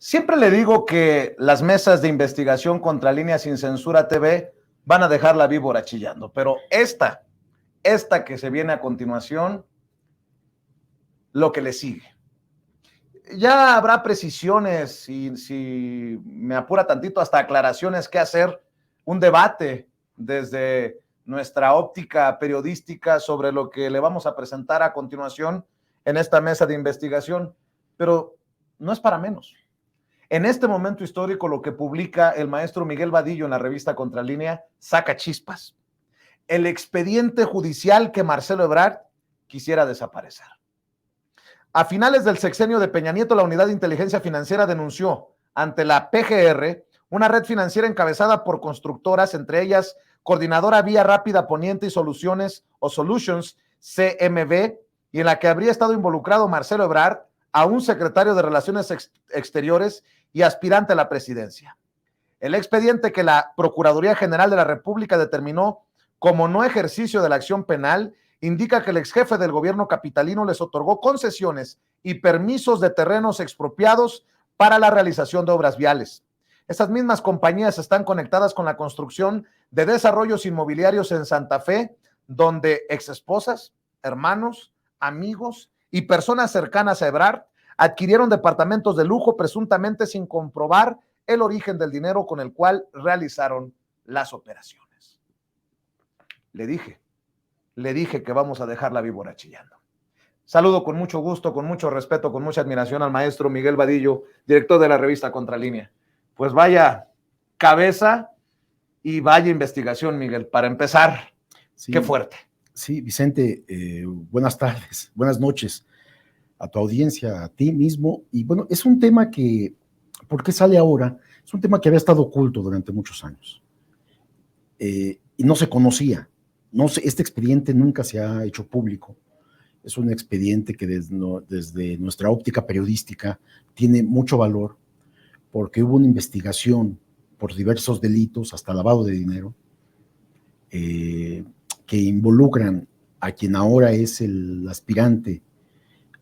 Siempre le digo que las mesas de investigación contra Línea Sin Censura TV van a dejar la víbora chillando, pero esta que se viene a continuación, lo que le sigue. Ya habrá precisiones, si me apura tantito, hasta aclaraciones que hacer, un debate desde nuestra óptica periodística sobre lo que le vamos a presentar a continuación en esta mesa de investigación, pero no es para menos. En este momento histórico, lo que publica el maestro Miguel Vadillo en la revista Contralínea saca chispas. El expediente judicial que Marcelo Ebrard quisiera desaparecer. A finales del sexenio de Peña Nieto, la Unidad de Inteligencia Financiera denunció ante la PGR una red financiera encabezada por constructoras, entre ellas Coordinadora Vía Rápida Poniente y Soluciones o Solutions CMB, y en la que habría estado involucrado Marcelo Ebrard, aún secretario de Relaciones Exteriores y aspirante a la presidencia. El expediente que la Procuraduría General de la República determinó como no ejercicio de la acción penal indica que el ex jefe del gobierno capitalino les otorgó concesiones y permisos de terrenos expropiados para la realización de obras viales. Estas mismas compañías están conectadas con la construcción de desarrollos inmobiliarios en Santa Fe, donde exesposas, hermanos, amigos y personas cercanas a Ebrard adquirieron departamentos de lujo presuntamente sin comprobar el origen del dinero con el cual realizaron las operaciones. Le dije que vamos a dejar la víbora chillando. Saludo con mucho gusto, con mucho respeto, con mucha admiración al maestro Miguel Vadillo, director de la revista Contralínea. Pues vaya cabeza y vaya investigación, Miguel, para empezar. Sí, qué fuerte. Sí, Vicente, buenas tardes, buenas noches a tu audiencia, a ti mismo. Y bueno, es un tema que, ¿por qué sale ahora? Es un tema que había estado oculto durante muchos años y no se conocía. Este expediente nunca se ha hecho público. Es un expediente que desde nuestra óptica periodística tiene mucho valor porque hubo una investigación por diversos delitos, hasta lavado de dinero, que involucran a quien ahora es el aspirante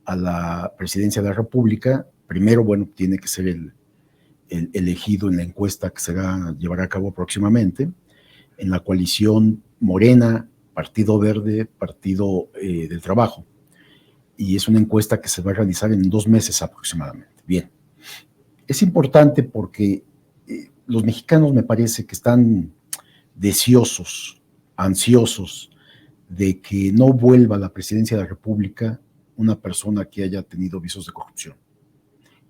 a la presidencia de la República. Primero, bueno, tiene que ser el elegido en la encuesta que se llevará a cabo próximamente, en la coalición Morena, Partido Verde, Partido del Trabajo. Y es una encuesta que se va a realizar en 2 meses aproximadamente. Bien, es importante porque los mexicanos me parece que están deseosos, ansiosos de que no vuelva a la presidencia de la República una persona que haya tenido visos de corrupción.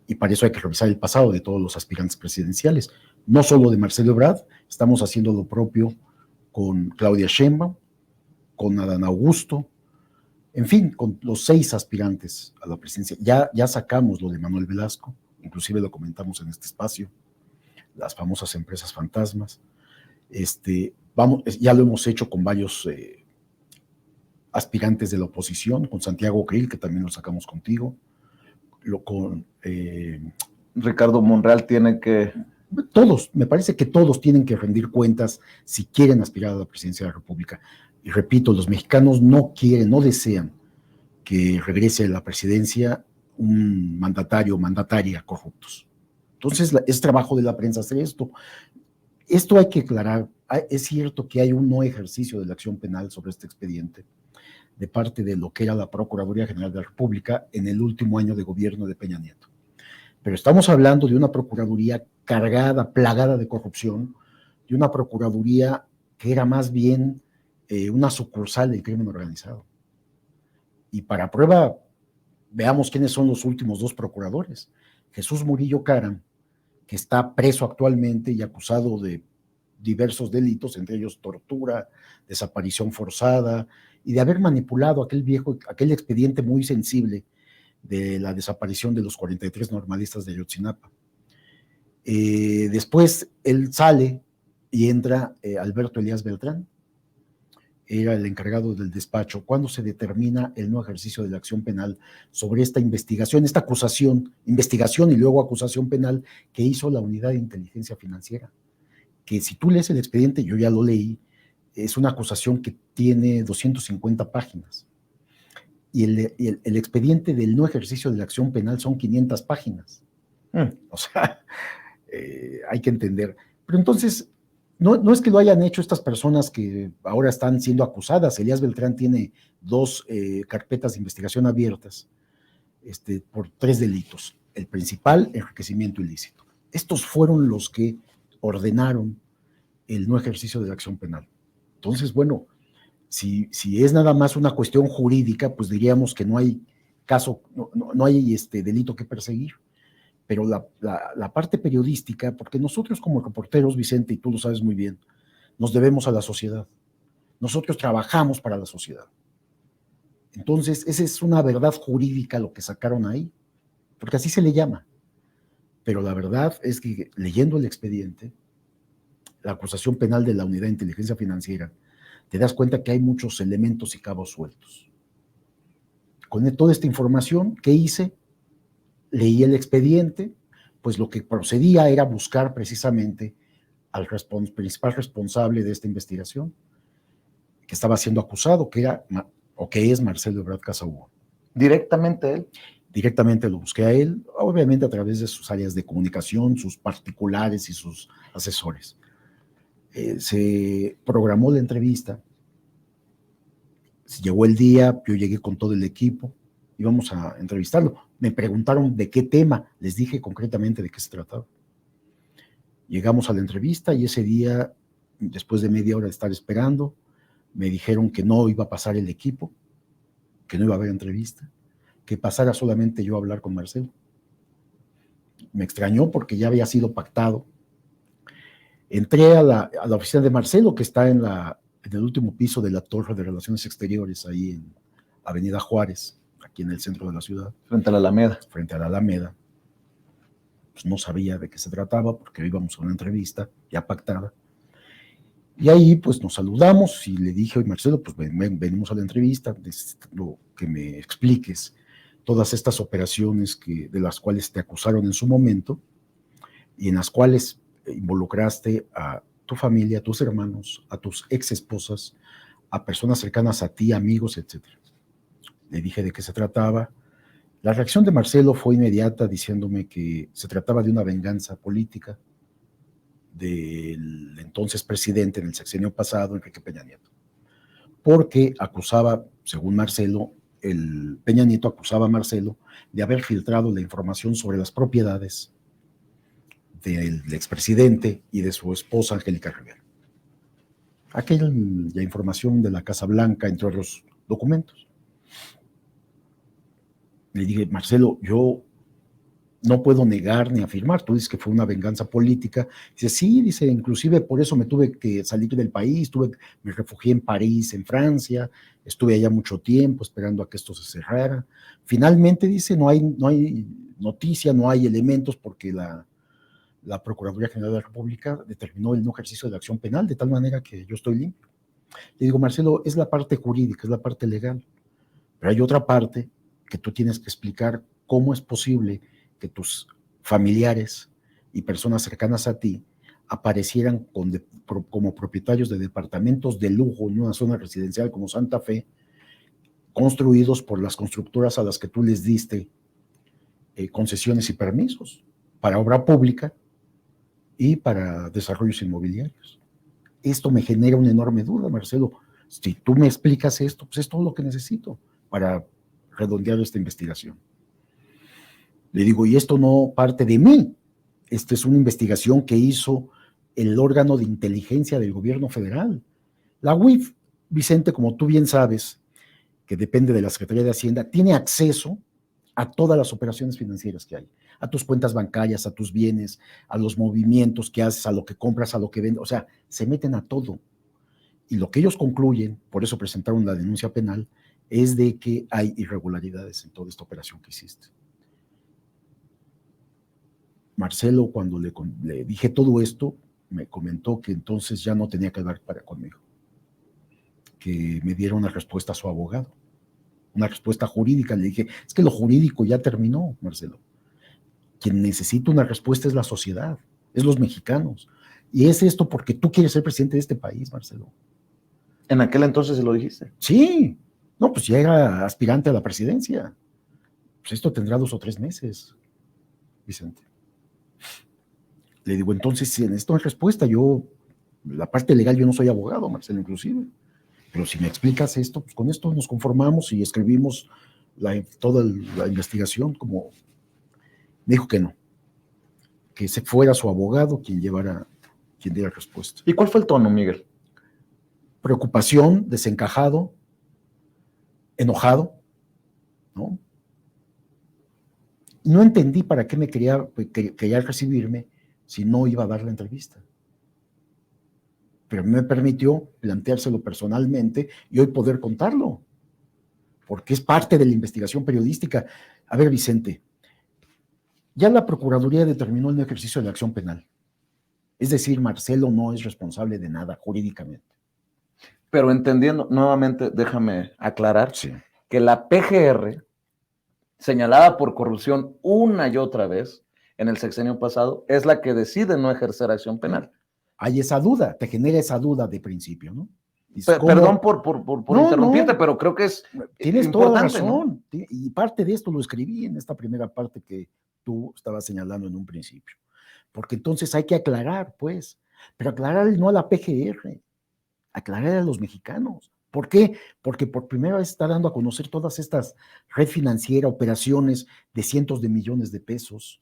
Y para eso hay que revisar el pasado de todos los aspirantes presidenciales, no solo de Marcelo Ebrard. Estamos haciendo lo propio con Claudia Sheinbaum, con Adán Augusto, en fin, con los 6 aspirantes a la presidencia. Ya sacamos lo de Manuel Velasco, inclusive lo comentamos en este espacio, las famosas empresas fantasmas. Ya lo hemos hecho con varios aspirantes de la oposición, con Santiago Krill, que también lo sacamos contigo, con Ricardo Monreal tiene que... Todos, me parece que todos tienen que rendir cuentas si quieren aspirar a la presidencia de la República. Y repito, los mexicanos no quieren, no desean que regrese a la presidencia un mandatario o mandataria corruptos. Entonces, es trabajo de la prensa hacer esto. Esto hay que aclarar. Es cierto que hay un no ejercicio de la acción penal sobre este expediente de parte de lo que era la Procuraduría General de la República en el último año de gobierno de Peña Nieto. Pero estamos hablando de una Procuraduría cargada, plagada de corrupción, de una Procuraduría que era más bien una sucursal del crimen organizado. Y para prueba, veamos quiénes son los últimos 2 procuradores. Jesús Murillo Caram, que está preso actualmente y acusado de diversos delitos, entre ellos tortura, desaparición forzada, y de haber manipulado aquel expediente muy sensible de la desaparición de los 43 normalistas de Ayotzinapa. Después él sale y entra Alberto Elías Beltrán, era el encargado del despacho. ¿Cuándo se determina el no ejercicio de la acción penal sobre esta investigación, esta investigación y luego acusación penal que hizo la Unidad de Inteligencia Financiera? Que si tú lees el expediente, yo ya lo leí, es una acusación que tiene 250 páginas. Y el expediente del no ejercicio de la acción penal son 500 páginas. O sea, hay que entender. Pero entonces, no es que lo hayan hecho estas personas que ahora están siendo acusadas. Elías Beltrán tiene 2 carpetas de investigación abiertas por 3 delitos. El principal, enriquecimiento ilícito. Estos fueron los que ordenaron el no ejercicio de la acción penal. Entonces, bueno, si es nada más una cuestión jurídica, pues diríamos que no hay caso, no hay delito que perseguir. Pero la parte periodística, porque nosotros como reporteros, Vicente, y tú lo sabes muy bien, nos debemos a la sociedad. Nosotros trabajamos para la sociedad. Entonces, esa es una verdad jurídica lo que sacaron ahí, porque así se le llama. Pero la verdad es que leyendo el expediente, la acusación penal de la Unidad de Inteligencia Financiera, te das cuenta que hay muchos elementos y cabos sueltos. Con toda esta información, ¿qué hice? Leí el expediente, pues lo que procedía era buscar precisamente al principal responsable de esta investigación, que estaba siendo acusado, que es Marcelo Ebrard Casaubon. ¿Directamente él? Directamente lo busqué a él, obviamente a través de sus áreas de comunicación, sus particulares y sus asesores. Se programó la entrevista, llegó el día, yo llegué con todo el equipo, íbamos a entrevistarlo. Me preguntaron de qué tema, les dije concretamente de qué se trataba. Llegamos a la entrevista y ese día, después de media hora de estar esperando, me dijeron que no iba a pasar el equipo, que no iba a haber entrevista, que pasara solamente yo a hablar con Marcelo. Me extrañó porque ya había sido pactado. Entré a la oficina de Marcelo, que está en el último piso de la Torre de Relaciones Exteriores, ahí en Avenida Juárez, aquí en el centro de la ciudad. Frente a la Alameda. Frente a la Alameda. Pues no sabía de qué se trataba porque íbamos a una entrevista ya pactada. Y ahí pues nos saludamos y le dije, oye Marcelo, pues venimos a la entrevista, necesito que me expliques todas estas operaciones de las cuales te acusaron en su momento y en las cuales involucraste a tu familia, a tus hermanos, a tus ex esposas, a personas cercanas a ti, amigos, etc. Le dije de qué se trataba. La reacción de Marcelo fue inmediata, diciéndome que se trataba de una venganza política del entonces presidente en el sexenio pasado, Enrique Peña Nieto, porque acusaba, según Marcelo, Peña Nieto acusaba a Marcelo de haber filtrado la información sobre las propiedades del expresidente y de su esposa Angélica Rivera. La información de la Casa Blanca, entre otros documentos. Le dije, Marcelo, yo no puedo negar ni afirmar, tú dices que fue una venganza política. Dice, sí, dice, inclusive por eso me tuve que salir del país, me refugié en París, en Francia, estuve allá mucho tiempo esperando a que esto se cerrara. Finalmente, dice, no hay noticia, no hay elementos porque la Procuraduría General de la República determinó el no ejercicio de acción penal, de tal manera que yo estoy limpio. Le digo, Marcelo, es la parte jurídica, es la parte legal, pero hay otra parte que tú tienes que explicar cómo es posible que tus familiares y personas cercanas a ti aparecieran como propietarios de departamentos de lujo en una zona residencial como Santa Fe, construidos por las constructoras a las que tú les diste concesiones y permisos para obra pública y para desarrollos inmobiliarios. Esto me genera una enorme duda, Marcelo. Si tú me explicas esto, pues es todo lo que necesito para redondear esta investigación. Le digo, y esto no parte de mí, esto es una investigación que hizo el órgano de inteligencia del gobierno federal. La UIF, Vicente, como tú bien sabes, que depende de la Secretaría de Hacienda, tiene acceso a todas las operaciones financieras que hay, a tus cuentas bancarias, a tus bienes, a los movimientos que haces, a lo que compras, a lo que vendes, o sea, se meten a todo. Y lo que ellos concluyen, por eso presentaron la denuncia penal, es de que hay irregularidades en toda esta operación que hiciste. Marcelo, cuando le dije todo esto, me comentó que entonces ya no tenía que hablar conmigo, que me diera una respuesta a su abogado, una respuesta jurídica. Le dije, es que lo jurídico ya terminó, Marcelo. Quien necesita una respuesta es la sociedad, es los mexicanos. Y es esto porque tú quieres ser presidente de este país, Marcelo. ¿En aquel entonces se lo dijiste? Sí, no, pues ya era aspirante a la presidencia. Pues esto tendrá 2 o 3 meses, Vicente. Le digo, entonces, si necesito una respuesta, la parte legal, yo no soy abogado, Marcelo, inclusive, pero si me explicas esto, pues con esto nos conformamos y escribimos toda la investigación, como me dijo que no, que se fuera su abogado quien diera respuesta. ¿Y cuál fue el tono, Miguel? Preocupación, desencajado, enojado, ¿no? No entendí para qué me quería recibirme si no iba a dar la entrevista. Pero me permitió planteárselo personalmente y hoy poder contarlo, porque es parte de la investigación periodística. A ver, Vicente, ya la Procuraduría determinó el ejercicio de la acción penal. Es decir, Marcelo no es responsable de nada jurídicamente. Pero entendiendo, nuevamente, déjame aclarar, Sí. que la PGR, señalada por corrupción una y otra vez en el sexenio pasado, es la que decide no ejercer acción penal. Hay esa duda, te genera esa duda de principio, ¿no? Perdón por no, interrumpirte, no, pero creo que es tienes importante, toda la razón, ¿no? Y parte de esto lo escribí en esta primera parte que tú estabas señalando en un principio, porque entonces hay que aclarar, pues, pero aclarar no a la PGR, aclarar a los mexicanos. ¿Por qué? Porque por primera vez está dando a conocer todas estas red financiera, operaciones de cientos de millones de pesos,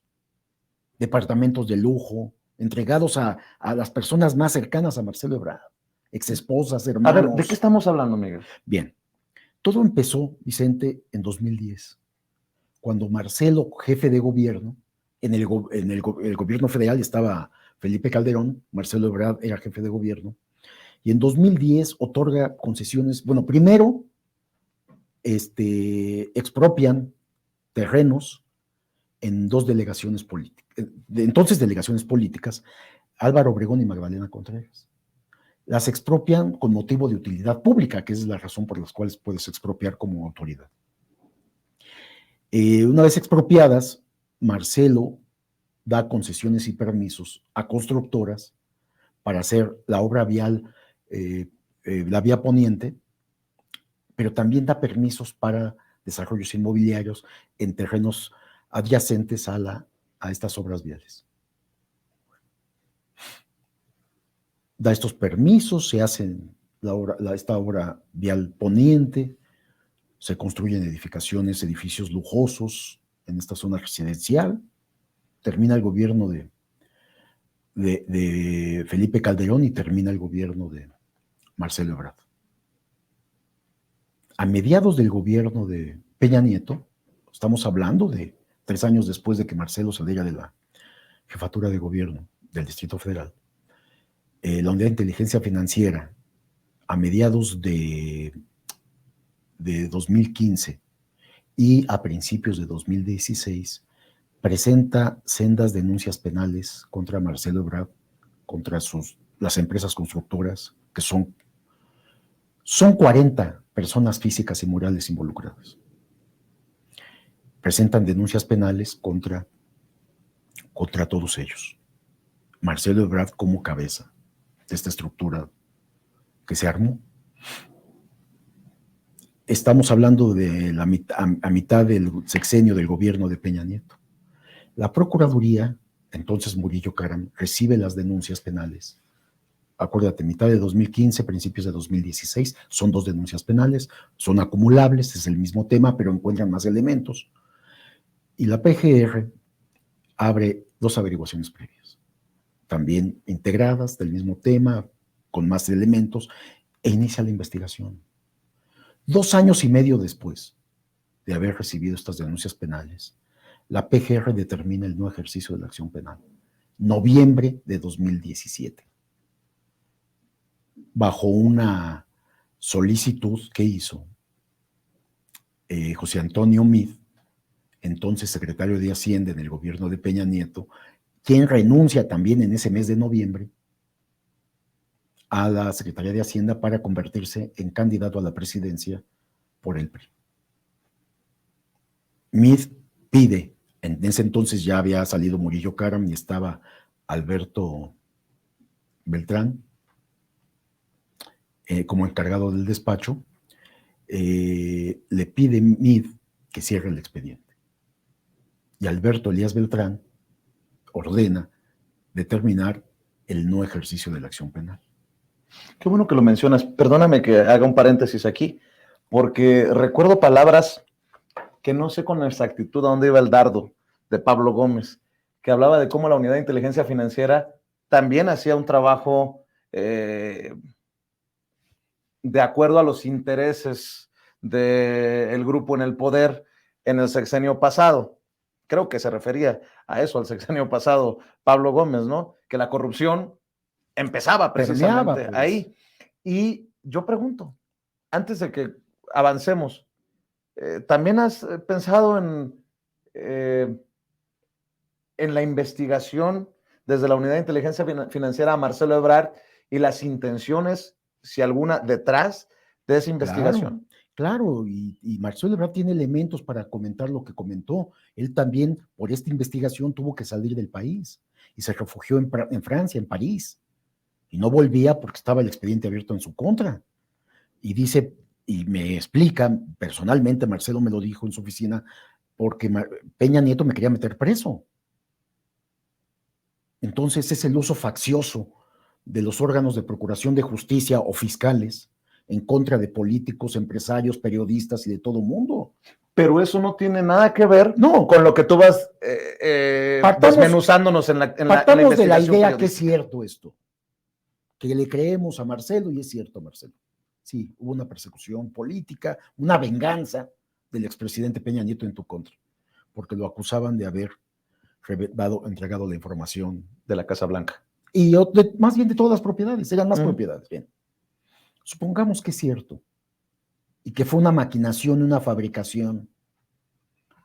departamentos de lujo, entregados a las personas más cercanas a Marcelo Ebrard, exesposas, hermanos. A ver, ¿de qué estamos hablando, Miguel? Bien, todo empezó, Vicente, en 2010, cuando Marcelo, jefe de gobierno, el gobierno federal estaba Felipe Calderón, Marcelo Ebrard era jefe de gobierno, y en 2010 otorga concesiones, bueno, primero expropian terrenos en dos delegaciones políticas, entonces delegaciones políticas, Álvaro Obregón y Magdalena Contreras. Las expropian con motivo de utilidad pública, que es la razón por la cual puedes expropiar como autoridad. Una vez expropiadas, Marcelo da concesiones y permisos a constructoras para hacer la obra vial, la vía poniente, pero también da permisos para desarrollos inmobiliarios en terrenos adyacentes a estas obras viales. Da estos permisos, se hacen esta obra vial poniente, se construyen edificios lujosos en esta zona residencial, termina el gobierno de Felipe Calderón y termina el gobierno de Marcelo Ebrard. A mediados del gobierno de Peña Nieto, estamos hablando de 3 años después de que Marcelo saliera de la jefatura de gobierno del Distrito Federal, la Unidad de Inteligencia Financiera, a mediados de 2015 y a principios de 2016, presenta sendas denuncias penales contra Marcelo Ebrard, contra las empresas constructoras, que son 40 personas físicas y morales involucradas. Presentan denuncias penales contra todos ellos. Marcelo Ebrard como cabeza de esta estructura que se armó. Estamos hablando de a mitad del sexenio del gobierno de Peña Nieto. La Procuraduría, entonces Murillo Karam, recibe las denuncias penales. Acuérdate, mitad de 2015, principios de 2016, son 2 denuncias penales, son acumulables, es el mismo tema, pero encuentran más elementos. Y la PGR abre 2 averiguaciones previas, también integradas del mismo tema, con más elementos, e inicia la investigación. 2 años y medio después de haber recibido estas denuncias penales, la PGR determina el no ejercicio de la acción penal. Noviembre de 2017. Bajo una solicitud que hizo José Antonio Meade, entonces secretario de Hacienda en el gobierno de Peña Nieto, quien renuncia también en ese mes de noviembre a la Secretaría de Hacienda para convertirse en candidato a la presidencia por el PRI. Meade pide, en ese entonces ya había salido Murillo Karam y estaba Alberto Beltrán como encargado del despacho, le pide Meade que cierre el expediente. Y Alberto Elías Beltrán ordena determinar el no ejercicio de la acción penal. Qué bueno que lo mencionas. Perdóname que haga un paréntesis aquí, porque recuerdo palabras que no sé con exactitud a dónde iba el dardo de Pablo Gómez, que hablaba de cómo la Unidad de Inteligencia Financiera también hacía un trabajo de acuerdo a los intereses del grupo en el poder en el sexenio pasado. Creo que se refería a eso, al sexenio pasado, Pablo Gómez, ¿no? Que la corrupción empezaba precisamente Permeaba, pues. ahí. Y yo pregunto, antes de que avancemos, ¿también has pensado en la investigación desde la Unidad de Inteligencia Financiera a Marcelo Ebrard y las intenciones, si alguna, detrás de esa investigación? Claro, y Marcelo Ebrard tiene elementos para comentar lo que comentó. Él también, por esta investigación, tuvo que salir del país y se refugió en Francia, en París, y no volvía porque estaba el expediente abierto en su contra. Y dice, y me explica, personalmente, Marcelo me lo dijo en su oficina, porque Peña Nieto me quería meter preso. Entonces es el uso faccioso de los órganos de procuración de justicia o fiscales en contra de políticos, empresarios, periodistas y de todo mundo. Pero eso no tiene nada que ver No, con lo que tú vas desmenuzándonos en la partamos de la investigación idea que es periodística. cierto esto, que le creemos a Marcelo y es cierto, Marcelo. Sí, hubo una persecución política, una venganza del expresidente Peña Nieto en tu contra, porque lo acusaban de haber entregado la información De la Casa Blanca. y más bien de todas las propiedades, eran más propiedades. Bien, supongamos que es cierto y que fue una maquinación, una fabricación.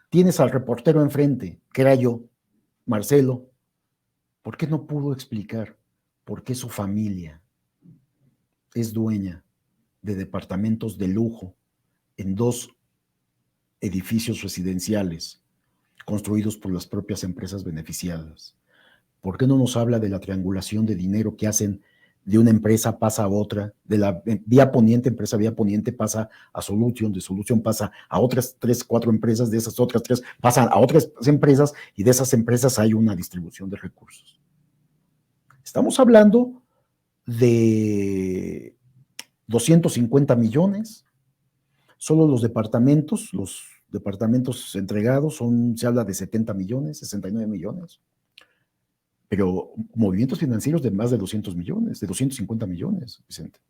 Tienes al reportero enfrente, que era yo, Marcelo. ¿Por qué no pudo explicar por qué su familia es dueña de departamentos de lujo en 2 edificios residenciales construidos por las propias empresas beneficiadas? ¿Por qué no nos habla de la triangulación de dinero que hacen de una empresa pasa a otra, de la vía poniente, empresa vía poniente pasa a Solution, de Solution pasa a otras 3, 4 empresas, de esas otras 3 pasan a otras empresas y de esas empresas hay una distribución de recursos? Estamos hablando de 250 millones, solo los departamentos entregados se habla de 70 millones, 69 millones. Pero movimientos financieros de más de 200 millones, de 250 millones, Vicente.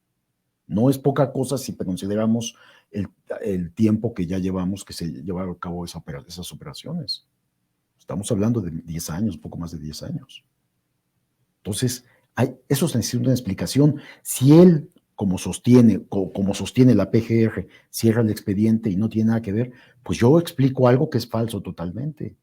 No es poca cosa si consideramos el tiempo que ya llevamos que se llevaron a cabo esas operaciones. Estamos hablando de 10 años, poco más de 10 años. Entonces, eso necesita una explicación. Si él, como sostiene la PGR, cierra el expediente y no tiene nada que ver, pues yo explico algo que es falso totalmente.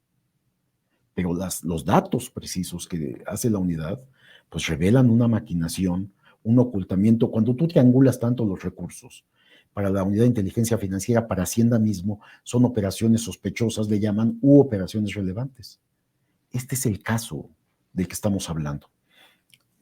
Pero los datos precisos que hace la unidad, pues revelan una maquinación, un ocultamiento. Cuando tú triangulas tanto los recursos para la unidad de inteligencia financiera, para Hacienda mismo, son operaciones sospechosas, le llaman, u operaciones relevantes. Este es el caso del que estamos hablando.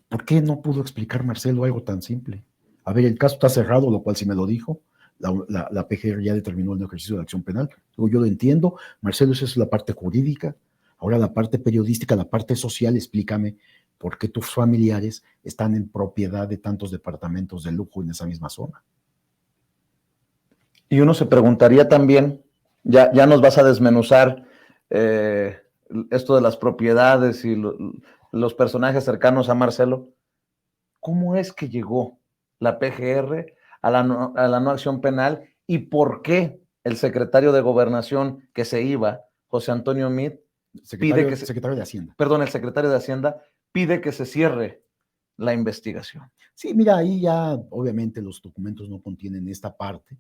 ¿Por qué no pudo explicar Marcelo algo tan simple? A ver, el caso está cerrado, lo cual sí me lo dijo. La PGR ya determinó el ejercicio de la acción penal. Luego yo lo entiendo. Marcelo, esa es la parte jurídica. Ahora la parte periodística, la parte social, explícame por qué tus familiares están en propiedad de tantos departamentos de lujo en esa misma zona. Y uno se preguntaría también, ya nos vas a desmenuzar esto de las propiedades y los personajes cercanos a Marcelo. ¿Cómo es que llegó la PGR a la no acción penal y por qué el secretario de Gobernación que se iba, José Antonio Meade, secretario de Hacienda. Perdón, el secretario de Hacienda pide que se cierre la investigación? Sí, mira, ahí ya obviamente los documentos no contienen esta parte.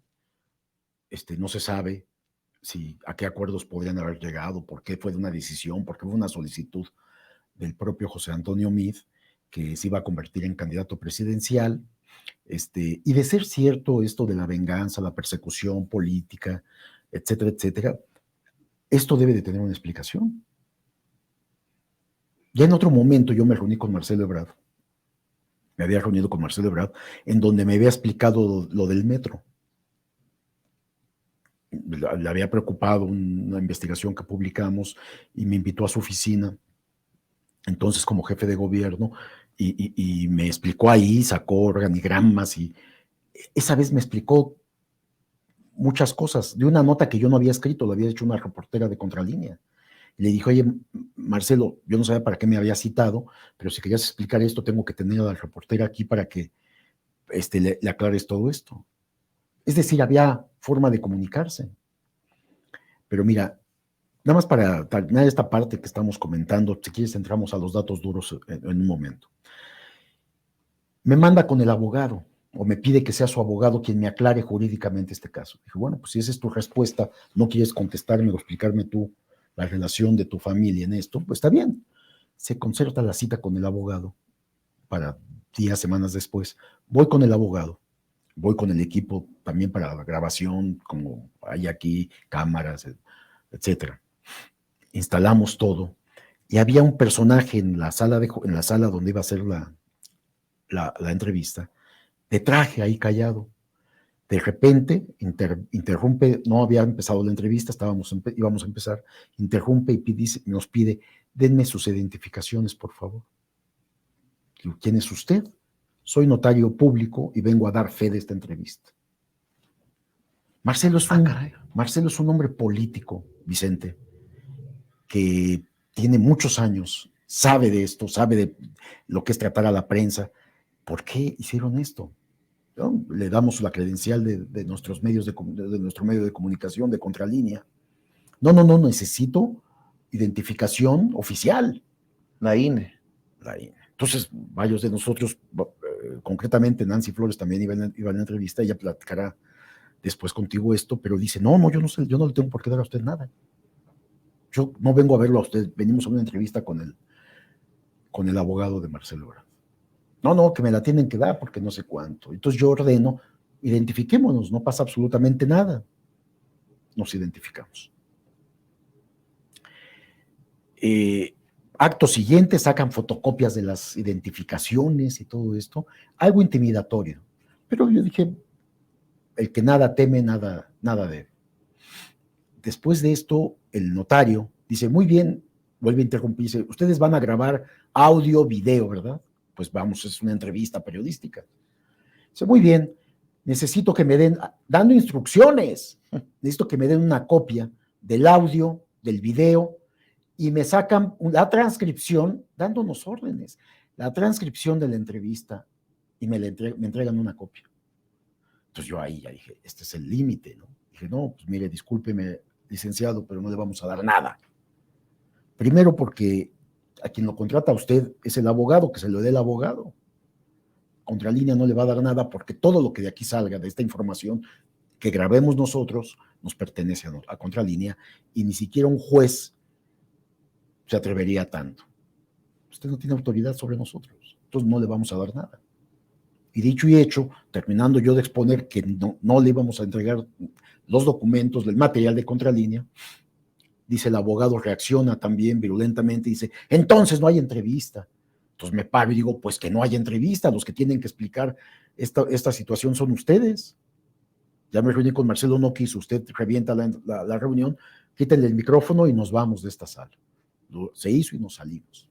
No se sabe a qué acuerdos podrían haber llegado, por qué fue una decisión, por qué fue una solicitud del propio José Antonio Meade, que se iba a convertir en candidato presidencial. Y de ser cierto esto de la venganza, la persecución política, etcétera, etcétera, esto debe de tener una explicación. Ya en otro momento yo me reuní con Marcelo Ebrard. Me había reunido con Marcelo Ebrard, en donde me había explicado lo del metro. Le había preocupado una investigación que publicamos y me invitó a su oficina entonces como jefe de gobierno, y me explicó ahí, sacó organigramas, y esa vez me explicó muchas cosas de una nota que yo no había escrito, lo había hecho una reportera de Contralínea. Y le dije, oye, Marcelo, yo no sabía para qué me había citado, pero si querías explicar esto, tengo que tener a la reportera aquí para que le aclares todo esto. Es decir, había forma de comunicarse. Pero mira, nada más para terminar esta parte que estamos comentando, si quieres entramos a los datos duros en un momento. Me manda con el abogado, o me pide que sea su abogado quien me aclare jurídicamente este caso. Dije, bueno, pues si esa es tu respuesta, no quieres contestarme o explicarme tú la relación de tu familia en esto, pues está bien. Se concerta la cita con el abogado para días, semanas después. Voy con el abogado, voy con el equipo también para la grabación, como hay aquí, cámaras, etcétera. Instalamos todo y había un personaje en la sala donde iba a ser la entrevista, de traje ahí callado. De repente interrumpe, no había empezado la entrevista, íbamos a empezar, interrumpe y nos pide, denme sus identificaciones, por favor. ¿Quién es usted? Soy notario público y vengo a dar fe de esta entrevista. Marcelo es un hombre político, Vicente, que tiene muchos años, sabe de esto, sabe de lo que es tratar a la prensa. ¿Por qué hicieron esto? ¿No? Le damos la credencial de nuestros medios de nuestro medio de comunicación, de Contralínea. No, necesito identificación oficial. La INE. Entonces, varios de nosotros, concretamente Nancy Flores también iba en la entrevista, ella platicará después contigo esto, pero dice, no, yo no sé, yo no le tengo por qué dar a usted nada. Yo no vengo a verlo a usted, venimos a una entrevista con el abogado de Marcelo Ebrard. No, que me la tienen que dar porque no sé cuánto. Entonces yo ordeno, identifiquémonos, no pasa absolutamente nada. Nos identificamos. Acto siguiente sacan fotocopias de las identificaciones y todo esto, algo intimidatorio. Pero yo dije, el que nada teme, nada debe. Después de esto, el notario dice, muy bien, vuelve a interrumpir, dice, ustedes van a grabar audio, video, ¿verdad? Pues vamos, es una entrevista periodística. Dice, muy bien, necesito que me den, dando instrucciones, necesito que me den una copia del audio, del video, y me sacan la transcripción, dándonos órdenes, la transcripción de la entrevista, y me entregan una copia. Entonces yo ahí ya dije, este es el límite, ¿no? Dije, no, pues mire, discúlpeme, licenciado, pero no le vamos a dar nada. Primero porque a quien lo contrata a usted es el abogado, que se lo dé el abogado. Contralínea no le va a dar nada porque todo lo que de aquí salga, de esta información que grabemos nosotros, nos pertenece a Contralínea, y ni siquiera un juez se atrevería a tanto. Usted no tiene autoridad sobre nosotros, entonces no le vamos a dar nada. Y dicho y hecho, terminando yo de exponer que no le íbamos a entregar los documentos, el material de Contralínea, dice el abogado, reacciona también virulentamente y dice, entonces no hay entrevista. Entonces me paro y digo, pues que no hay entrevista, los que tienen que explicar esta situación son ustedes. Ya me reuní con Marcelo, no quiso, usted revienta la reunión, quítenle el micrófono y nos vamos de esta sala. Se hizo y nos salimos.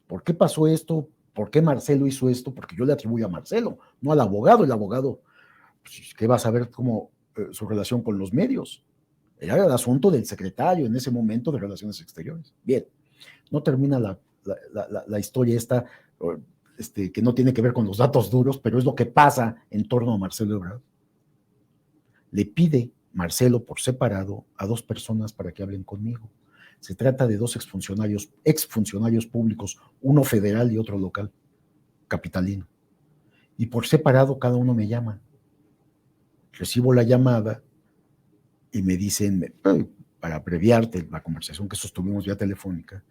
¿Por qué pasó esto? ¿Por qué Marcelo hizo esto? Porque yo le atribuyo a Marcelo, no al abogado. El abogado, pues, ¿qué va a saber cómo su relación con los medios? Era el asunto del secretario en ese momento de Relaciones Exteriores. Bien, no termina la historia esta, que no tiene que ver con los datos duros, pero es lo que pasa en torno a Marcelo Ebrard. Le pide Marcelo por separado a dos personas para que hablen conmigo. Se trata de dos exfuncionarios públicos, uno federal y otro local, capitalino. Y por separado cada uno me llama. Recibo la llamada y me dicen, para abreviarte la conversación que sostuvimos vía telefónica,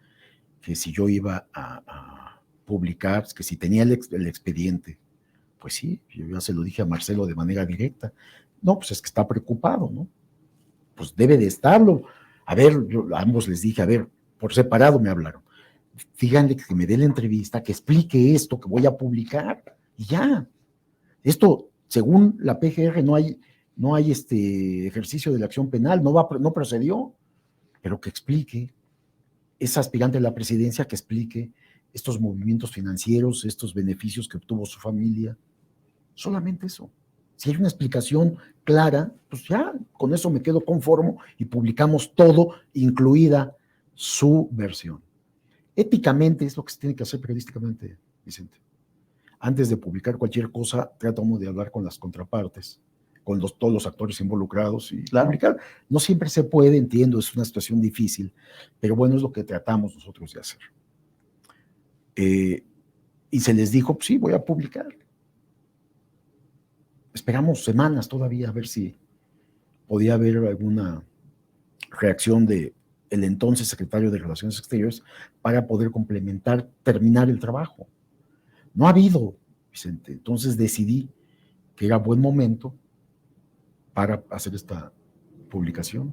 que si yo iba a publicar, que si tenía el expediente. Pues sí, yo ya se lo dije a Marcelo de manera directa. No, pues es que está preocupado, ¿no? Pues debe de estarlo. A ver, yo a ambos les dije, a ver, por separado me hablaron. Fíjense que me dé la entrevista, que explique esto que voy a publicar, y ya. Esto, según la PGR, no hay ejercicio de la acción penal, no procedió, pero que explique. es aspirante a la presidencia, que explique estos movimientos financieros, estos beneficios que obtuvo su familia. Solamente eso. Si hay una explicación clara, pues ya con eso me quedo conforme y publicamos todo, incluida su versión. Éticamente es lo que se tiene que hacer periodísticamente, Vicente. Antes de publicar cualquier cosa, trata uno de hablar con las contrapartes, con todos los actores involucrados y claro. Publicar. No siempre se puede, entiendo, es una situación difícil, pero bueno, es lo que tratamos nosotros de hacer. Y se les dijo, pues sí, voy a publicar. Esperamos semanas todavía a ver si podía haber alguna reacción de el entonces secretario de Relaciones Exteriores para poder complementar, terminar el trabajo. No ha habido, Vicente. Entonces decidí que era buen momento para hacer esta publicación.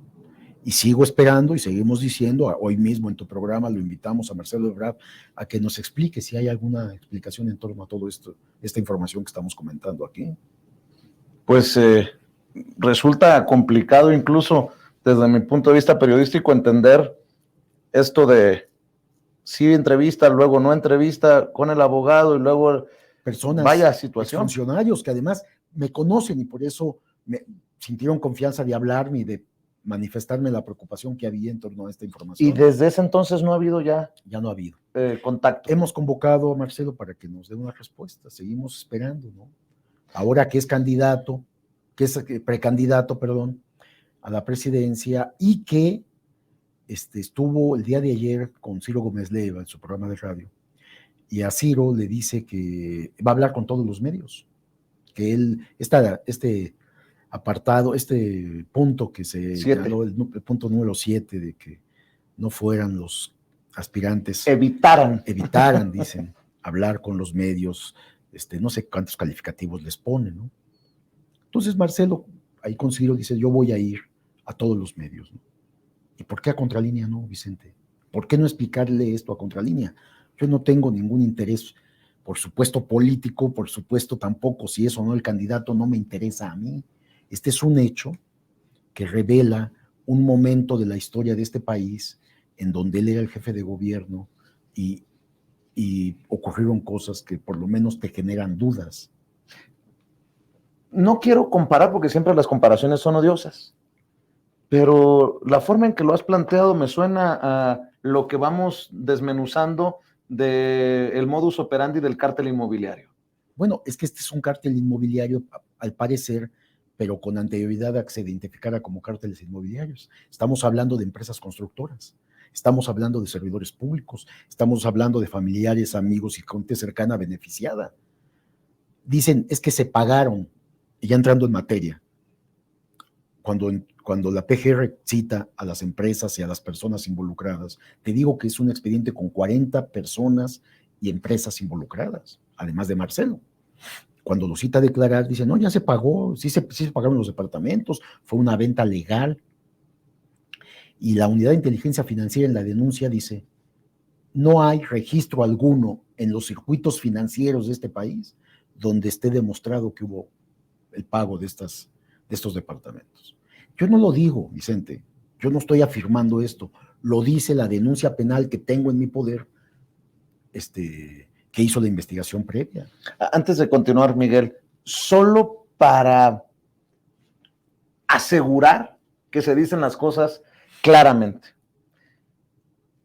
Y sigo esperando y seguimos diciendo, hoy mismo en tu programa lo invitamos a Marcelo Ebrard a que nos explique si hay alguna explicación en torno a todo esto, esta información que estamos comentando aquí. Pues resulta complicado incluso desde mi punto de vista periodístico entender esto de sí entrevista, luego no entrevista con el abogado y luego personas, vaya situación. Funcionarios que además me conocen y por eso me sintieron confianza de hablarme y de manifestarme la preocupación que había en torno a esta información. Y desde ese entonces no ha habido ya no ha habido contacto. Hemos convocado a Marcelo para que nos dé una respuesta, seguimos esperando, ¿no? Ahora que es candidato, que es precandidato, perdón, a la presidencia y que estuvo el día de ayer con Ciro Gómez Leiva en su programa de radio, y a Ciro le dice que va a hablar con todos los medios, que él, este apartado, este punto que se llamó el punto número 7, de que no fueran los aspirantes, evitaran, dicen, hablar con los medios, no sé cuántos calificativos les ponen, ¿no? Entonces Marcelo, ahí con Ciro, dice, yo voy a ir a todos los medios, ¿no? ¿Y por qué a Contralínea no, Vicente? ¿Por qué no explicarle esto a Contralínea? Yo no tengo ningún interés, por supuesto político, por supuesto tampoco si es o no el candidato, no me interesa a mí. Este es un hecho que revela un momento de la historia de este país en donde él era el jefe de gobierno y ocurrieron cosas que por lo menos te generan dudas. No quiero comparar porque siempre las comparaciones son odiosas, pero la forma en que lo has planteado me suena a lo que vamos desmenuzando del modus operandi del cártel inmobiliario. Bueno, es que este es un cártel inmobiliario, al parecer, pero con anterioridad a que se identificara como cárteles inmobiliarios. Estamos hablando de empresas constructoras, estamos hablando de servidores públicos, estamos hablando de familiares, amigos y gente cercana beneficiada. Dicen, es que se pagaron, y ya entrando en materia, cuando la PGR cita a las empresas y a las personas involucradas, te digo que es un expediente con 40 personas y empresas involucradas, además de Marcelo. Cuando lo cita a declarar, dice, no, ya se pagó, sí se pagaron los departamentos, fue una venta legal. Y la unidad de inteligencia financiera en la denuncia dice, no hay registro alguno en los circuitos financieros de este país donde esté demostrado que hubo el pago de estos departamentos. Yo no lo digo, Vicente, yo no estoy afirmando esto, lo dice la denuncia penal que tengo en mi poder, que hizo la investigación previa. Antes de continuar, Miguel, solo para asegurar que se dicen las cosas claramente.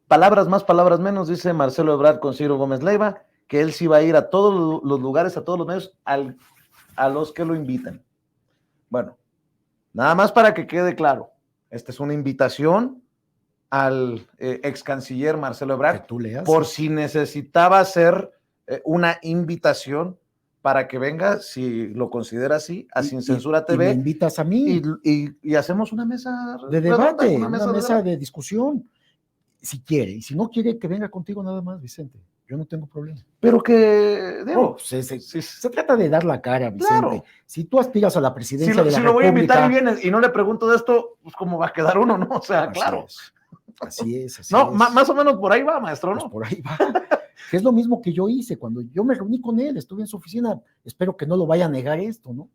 Palabras más, palabras menos, dice Marcelo Ebrard con Ciro Gómez Leiva, que él sí va a ir a todos los lugares, a todos los medios, a los que lo invitan. Bueno, nada más para que quede claro, esta es una invitación al ex canciller Marcelo Ebrard, por si necesitaba hacer una invitación para que venga, si lo considera así, a Sin Censura TV. Y me invitas a mí. Y hacemos una mesa de debate, una mesa de discusión, si quiere. Y si no quiere, que venga contigo nada más, Vicente. Yo no tengo problema. Pero que, digo, se trata de dar la cara, Vicente. Claro. Si tú aspiras a la presidencia de la República... Si lo voy a invitar y vienes y no le pregunto de esto, pues cómo va a quedar uno, ¿no? O sea, así claro. Así es. No, más o menos por ahí va, maestro, ¿no? Pues por ahí va. Que es lo mismo que yo hice cuando yo me reuní con él, estuve en su oficina, espero que no lo vaya a negar esto, ¿no?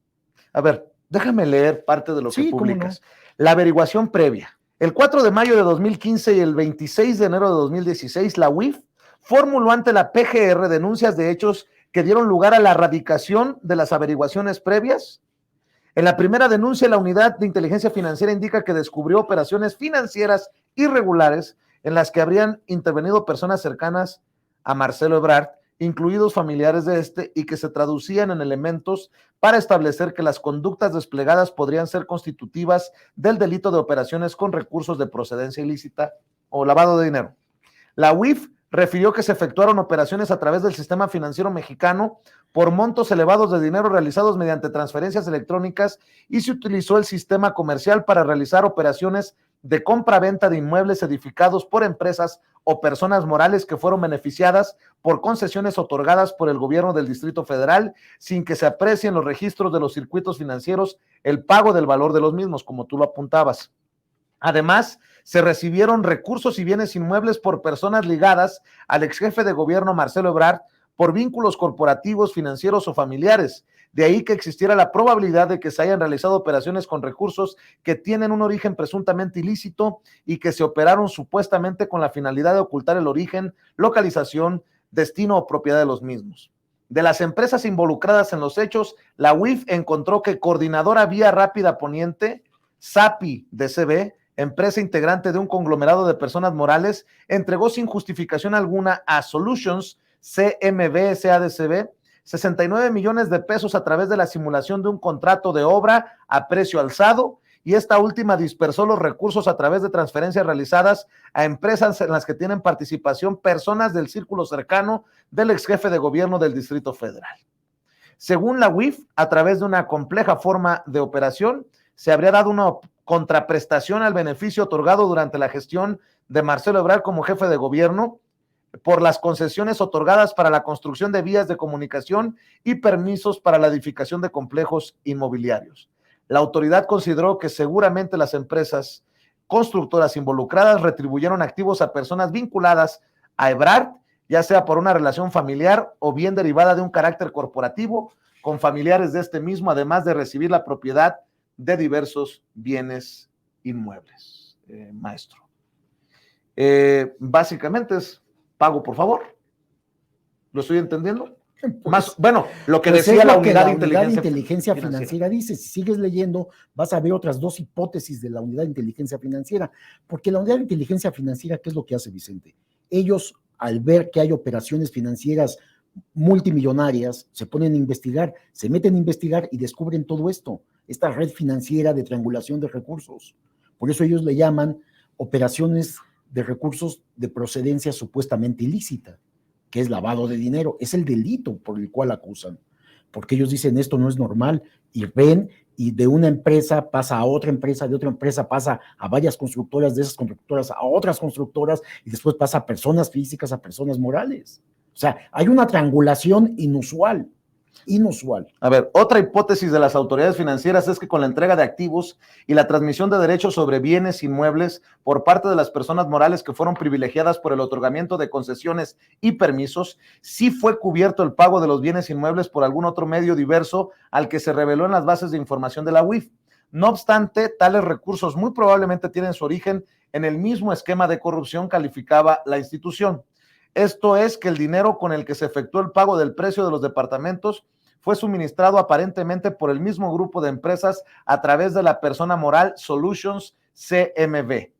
A ver, déjame leer parte de lo que publicas. No. La averiguación previa. El 4 de mayo de 2015 y el 26 de enero de 2016, la UIF formuló ante la PGR denuncias de hechos que dieron lugar a la erradicación de las averiguaciones previas. En la primera denuncia, la Unidad de Inteligencia Financiera indica que descubrió operaciones financieras irregulares en las que habrían intervenido personas cercanas a Marcelo Ebrard, incluidos familiares de este, y que se traducían en elementos para establecer que las conductas desplegadas podrían ser constitutivas del delito de operaciones con recursos de procedencia ilícita o lavado de dinero. La UIF refirió que se efectuaron operaciones a través del sistema financiero mexicano por montos elevados de dinero realizados mediante transferencias electrónicas y se utilizó el sistema comercial para realizar operaciones de compra-venta de inmuebles edificados por empresas o personas morales que fueron beneficiadas por concesiones otorgadas por el gobierno del Distrito Federal sin que se aprecie en los registros de los circuitos financieros el pago del valor de los mismos, como tú lo apuntabas. Además, se recibieron recursos y bienes inmuebles por personas ligadas al ex jefe de gobierno Marcelo Ebrard por vínculos corporativos, financieros o familiares. De ahí que existiera la probabilidad de que se hayan realizado operaciones con recursos que tienen un origen presuntamente ilícito y que se operaron supuestamente con la finalidad de ocultar el origen, localización, destino o propiedad de los mismos. De las empresas involucradas en los hechos, la UIF encontró que Coordinadora Vía Rápida Poniente, SAPI DCB, empresa integrante de un conglomerado de personas morales, entregó sin justificación alguna a Solutions CMB SADCB 69 millones de pesos a través de la simulación de un contrato de obra a precio alzado, y esta última dispersó los recursos a través de transferencias realizadas a empresas en las que tienen participación personas del círculo cercano del ex jefe de gobierno del Distrito Federal. Según la UIF, a través de una compleja forma de operación, se habría dado una contraprestación al beneficio otorgado durante la gestión de Marcelo Ebrard como jefe de gobierno por las concesiones otorgadas para la construcción de vías de comunicación y permisos para la edificación de complejos inmobiliarios. La autoridad consideró que seguramente las empresas constructoras involucradas retribuyeron activos a personas vinculadas a Ebrard, ya sea por una relación familiar o bien derivada de un carácter corporativo con familiares de este mismo, además de recibir la propiedad de diversos bienes inmuebles. Maestro. Básicamente es pago por favor. ¿Lo estoy entendiendo? Más, bueno, lo que decía la Unidad de Inteligencia Financiera dice. Si sigues leyendo, vas a ver otras dos hipótesis de la Unidad de Inteligencia Financiera, porque la Unidad de Inteligencia Financiera, ¿qué es lo que hace, Vicente? Ellos, al ver que hay operaciones financieras multimillonarias, se ponen a investigar, se meten a investigar y descubren todo esto, esta red financiera de triangulación de recursos. Por eso ellos le llaman operaciones de recursos de procedencia supuestamente ilícita, que es lavado de dinero, es el delito por el cual acusan, porque ellos dicen esto no es normal, y ven, y de una empresa pasa a otra empresa, de otra empresa pasa a varias constructoras, de esas constructoras a otras constructoras, y después pasa a personas físicas, a personas morales. O sea, hay una triangulación inusual. A ver, otra hipótesis de las autoridades financieras es que con la entrega de activos y la transmisión de derechos sobre bienes inmuebles por parte de las personas morales que fueron privilegiadas por el otorgamiento de concesiones y permisos, sí fue cubierto el pago de los bienes inmuebles por algún otro medio diverso al que se reveló en las bases de información de la UIF. No obstante, tales recursos muy probablemente tienen su origen en el mismo esquema de corrupción, calificaba la institución. Esto es que el dinero con el que se efectuó el pago del precio de los departamentos fue suministrado aparentemente por el mismo grupo de empresas a través de la persona moral Solutions CMB.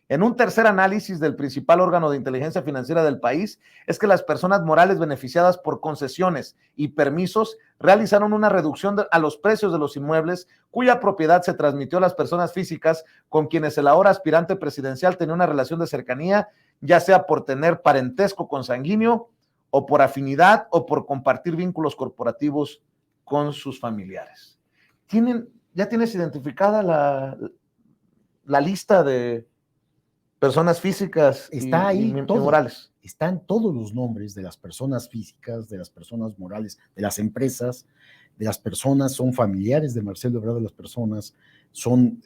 En un tercer análisis del principal órgano de inteligencia financiera del país, es que las personas morales beneficiadas por concesiones y permisos realizaron una reducción a los precios de los inmuebles cuya propiedad se transmitió a las personas físicas con quienes el ahora aspirante presidencial tenía una relación de cercanía, ya sea por tener parentesco consanguíneo o por afinidad o por compartir vínculos corporativos con sus familiares. ¿Ya tienes identificada la lista de personas físicas está ahí y morales? Están todos los nombres de las personas físicas, de las personas morales, de las empresas, de las personas, son familiares de Marcelo Ebrard, de las personas, son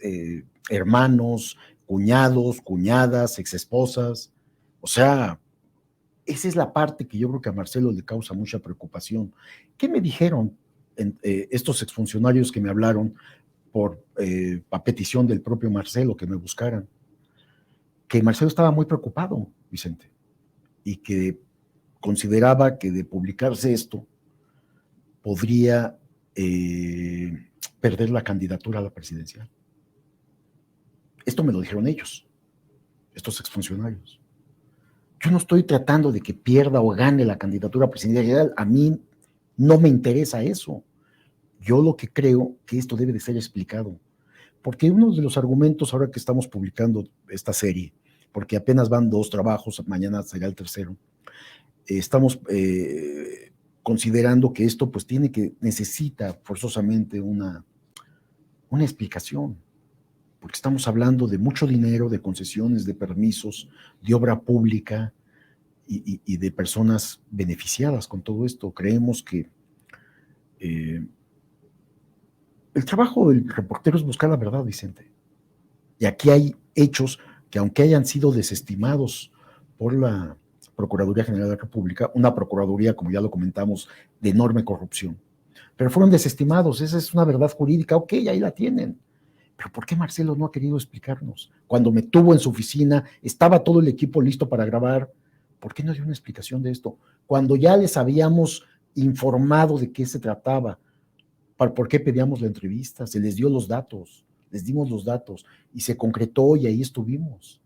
hermanos, cuñados, cuñadas, exesposas. O sea, esa es la parte que yo creo que a Marcelo le causa mucha preocupación. ¿Qué me dijeron estos exfuncionarios que me hablaron a petición del propio Marcelo que me buscaran? que Marcelo estaba muy preocupado, Vicente, y que consideraba que de publicarse esto podría perder la candidatura a la presidencia. Esto me lo dijeron ellos, estos exfuncionarios. Yo no estoy tratando de que pierda o gane la candidatura presidencial, a mí no me interesa eso. Yo lo que creo que esto debe de ser explicado, porque uno de los argumentos ahora que estamos publicando esta serie, porque apenas van 2 trabajos, mañana será el tercero, estamos considerando que esto pues necesita forzosamente una explicación, porque estamos hablando de mucho dinero, de concesiones, de permisos, de obra pública y de personas beneficiadas con todo esto. Creemos que el trabajo del reportero es buscar la verdad, Vicente. Y aquí hay hechos que, aunque hayan sido desestimados por la Procuraduría General de la República, una procuraduría, como ya lo comentamos, de enorme corrupción, pero fueron desestimados. Esa es una verdad jurídica. Ok, ahí la tienen. Pero ¿por qué Marcelo no ha querido explicarnos? Cuando me tuvo en su oficina, estaba todo el equipo listo para grabar. ¿Por qué no dio una explicación de esto? Cuando ya les habíamos informado de qué se trataba, ¿por qué pedíamos la entrevista? Se les dio los datos, les dimos los datos y se concretó y ahí estuvimos.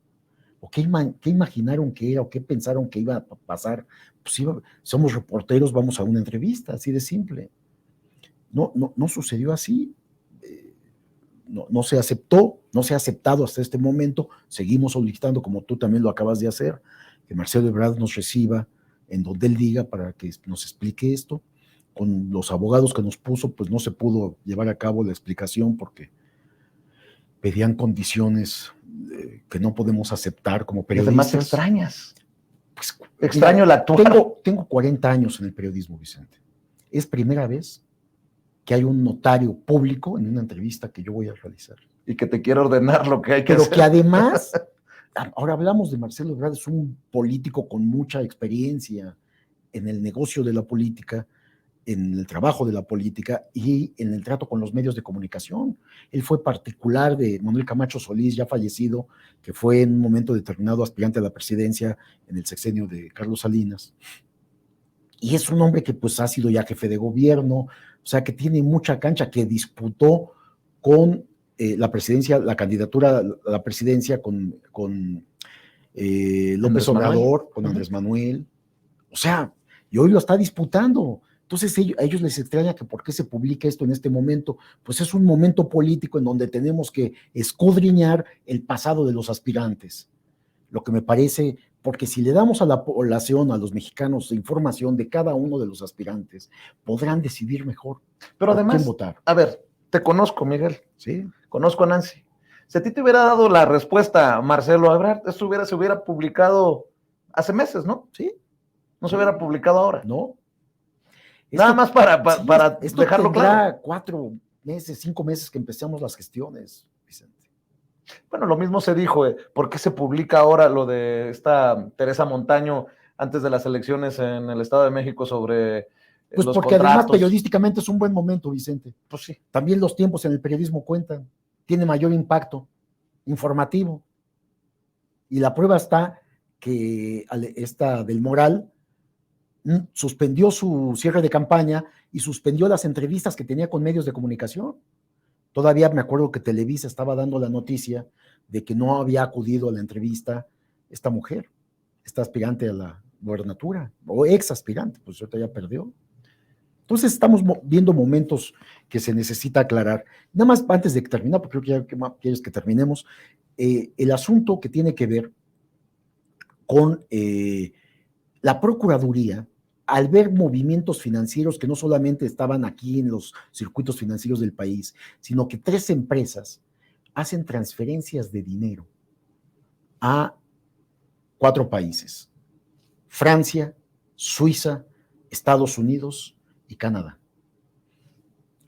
¿O qué imaginaron que era o qué pensaron que iba a pasar? Pues somos reporteros, vamos a una entrevista, así de simple. No sucedió así. No se aceptó, no se ha aceptado hasta este momento. Seguimos solicitando, como tú también lo acabas de hacer, que Marcelo Ebrard nos reciba en donde él diga para que nos explique esto. Con los abogados que nos puso, pues no se pudo llevar a cabo la explicación porque pedían condiciones que no podemos aceptar como periodistas. Además extrañas. Pues, extraño la actual. Tengo 40 años en el periodismo, Vicente. Es primera vez que hay un notario público en una entrevista que yo voy a realizar. Y que te quiere ordenar lo que hay que hacer. Pero que además, ahora hablamos de Marcelo Ebrard, es un político con mucha experiencia en el negocio de la política, en el trabajo de la política y en el trato con los medios de comunicación. Él fue particular de Manuel Camacho Solís, ya fallecido, que fue en un momento determinado aspirante a la presidencia en el sexenio de Carlos Salinas. Y es un hombre que pues ha sido ya jefe de gobierno, o sea que tiene mucha cancha, que disputó con la presidencia, la candidatura a la presidencia con López Obrador, con Andrés Manuel. O sea, y hoy lo está disputando. Entonces a ellos les extraña que por qué se publica esto en este momento. Pues es un momento político en donde tenemos que escudriñar el pasado de los aspirantes. Lo que me parece, porque si le damos a la población, a los mexicanos, información de cada uno de los aspirantes, podrán decidir mejor. Pero además, quién votar. A ver, te conozco, Miguel. Sí. Conozco a Nancy. Si a ti te hubiera dado la respuesta, Marcelo Ebrard, esto se hubiera publicado hace meses, ¿no? Sí. No se hubiera publicado ahora. No. Nada más para esto dejarlo claro. 4 meses, 5 meses que empezamos las gestiones, Vicente. Bueno, lo mismo se dijo, ¿por qué se publica ahora lo de esta Teresa Montaño antes de las elecciones en el Estado de México sobre pues los porque contratos? Además periodísticamente es un buen momento, Vicente. Pues sí. También los tiempos en el periodismo cuentan, tiene mayor impacto informativo. Y la prueba está que esta del Moral suspendió su cierre de campaña y suspendió las entrevistas que tenía con medios de comunicación. Todavía me acuerdo que Televisa estaba dando la noticia de que no había acudido a la entrevista esta mujer, esta aspirante a la gobernatura, o ex aspirante, pues ahorita ya perdió. Entonces estamos viendo momentos que se necesita aclarar. Nada más antes de terminar, porque creo que ya quieres que terminemos, el asunto que tiene que ver con la Procuraduría, al ver movimientos financieros que no solamente estaban aquí en los circuitos financieros del país, sino que 3 empresas hacen transferencias de dinero a 4 países: Francia, Suiza, Estados Unidos y Canadá.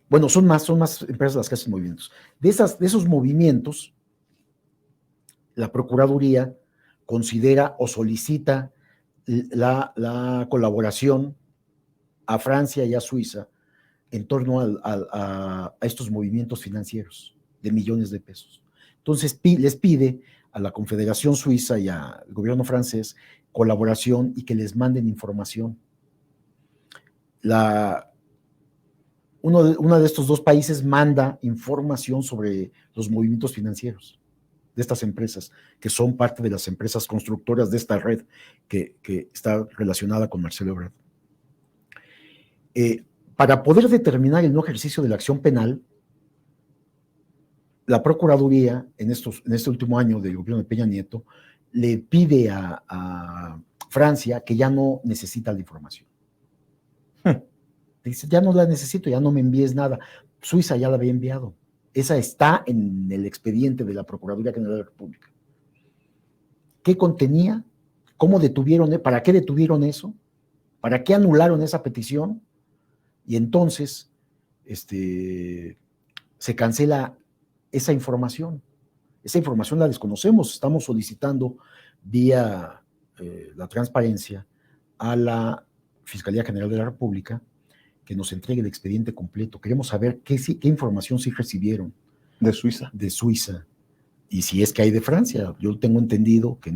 Bueno, son más empresas las que hacen movimientos. De esos movimientos, la Procuraduría considera o solicita la colaboración a Francia y a Suiza en torno a estos movimientos financieros de millones de pesos. Entonces les pide a la Confederación Suiza y al gobierno francés colaboración y que les manden información. Uno de estos dos países manda información sobre los movimientos financieros de estas empresas, que son parte de las empresas constructoras de esta red que está relacionada con Marcelo Ebrard. Para poder determinar el no ejercicio de la acción penal, la Procuraduría, en este último año del gobierno de Peña Nieto, le pide a Francia que ya no necesita la información. Dice, ya no la necesito, ya no me envíes nada. Suiza ya la había enviado. Esa está en el expediente de la Procuraduría General de la República. ¿Qué contenía? ¿Cómo detuvieron? ¿Para qué detuvieron eso? ¿Para qué anularon esa petición? Y entonces se cancela esa información. Esa información la desconocemos. Estamos solicitando vía la transparencia a la Fiscalía General de la República que nos entregue el expediente completo. Queremos saber qué información sí recibieron. De Suiza. De Suiza. Y si es que hay de Francia. Yo tengo entendido que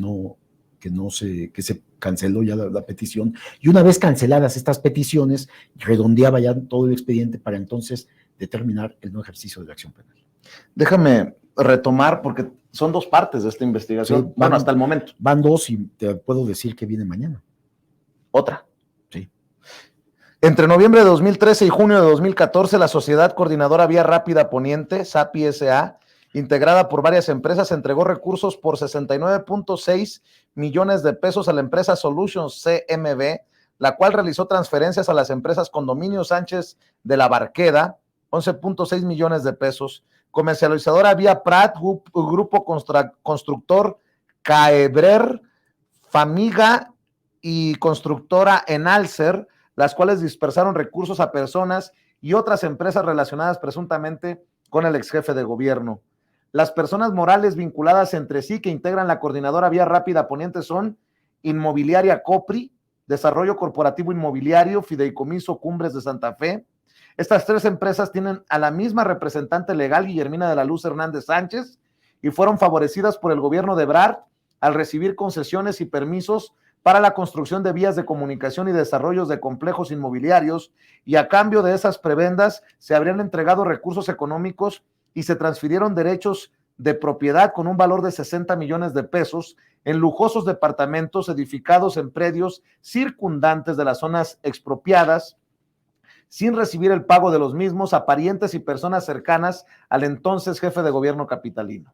se canceló ya la petición. Y una vez canceladas estas peticiones, redondeaba ya todo el expediente para entonces determinar el no ejercicio de la acción penal. Déjame retomar, porque son dos partes de esta investigación. Sí, hasta el momento. Van dos y te puedo decir que viene mañana. Otra. Sí. Entre noviembre de 2013 y junio de 2014, la Sociedad Coordinadora Vía Rápida Poniente, SAPI S.A., integrada por varias empresas, entregó recursos por 69.6 millones de pesos a la empresa Solutions CMB, la cual realizó transferencias a las empresas Condominio Sánchez de la Barqueda, 11.6 millones de pesos, comercializadora Vía Prat, Grupo Constructor Caebrer, Famiga y constructora Enalcer, las cuales dispersaron recursos a personas y otras empresas relacionadas presuntamente con el ex jefe de gobierno. Las personas morales vinculadas entre sí que integran la coordinadora Vía Rápida Poniente son Inmobiliaria Copri, Desarrollo Corporativo Inmobiliario, Fideicomiso Cumbres de Santa Fe. Estas tres empresas tienen a la misma representante legal, Guillermina de la Luz Hernández Sánchez, y fueron favorecidas por el gobierno de Ebrard al recibir concesiones y permisos para la construcción de vías de comunicación y desarrollos de complejos inmobiliarios, y a cambio de esas prebendas se habrían entregado recursos económicos y se transfirieron derechos de propiedad con un valor de 60 millones de pesos en lujosos departamentos edificados en predios circundantes de las zonas expropiadas, sin recibir el pago de los mismos a parientes y personas cercanas al entonces jefe de gobierno capitalino.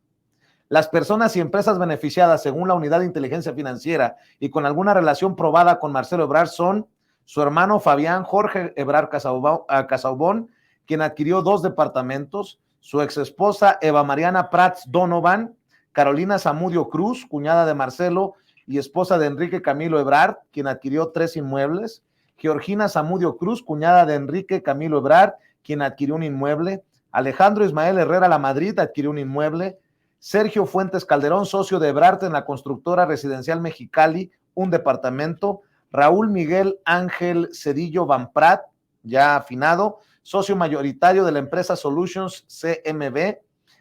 Las personas y empresas beneficiadas según la Unidad de Inteligencia Financiera y con alguna relación probada con Marcelo Ebrard son su hermano Fabián Jorge Ebrard Casaubón, quien adquirió 2 departamentos, su exesposa Eva Mariana Prats Donovan, Carolina Zamudio Cruz, cuñada de Marcelo y esposa de Enrique Camilo Ebrard, quien adquirió 3 inmuebles, Georgina Zamudio Cruz, cuñada de Enrique Camilo Ebrard, quien adquirió un inmueble, Alejandro Ismael Herrera La Madrid adquirió un inmueble, Sergio Fuentes Calderón, socio de Ebrard en la constructora residencial Mexicali, un departamento, Raúl Miguel Ángel Cedillo Van Prat, ya afinado, socio mayoritario de la empresa Solutions CMB,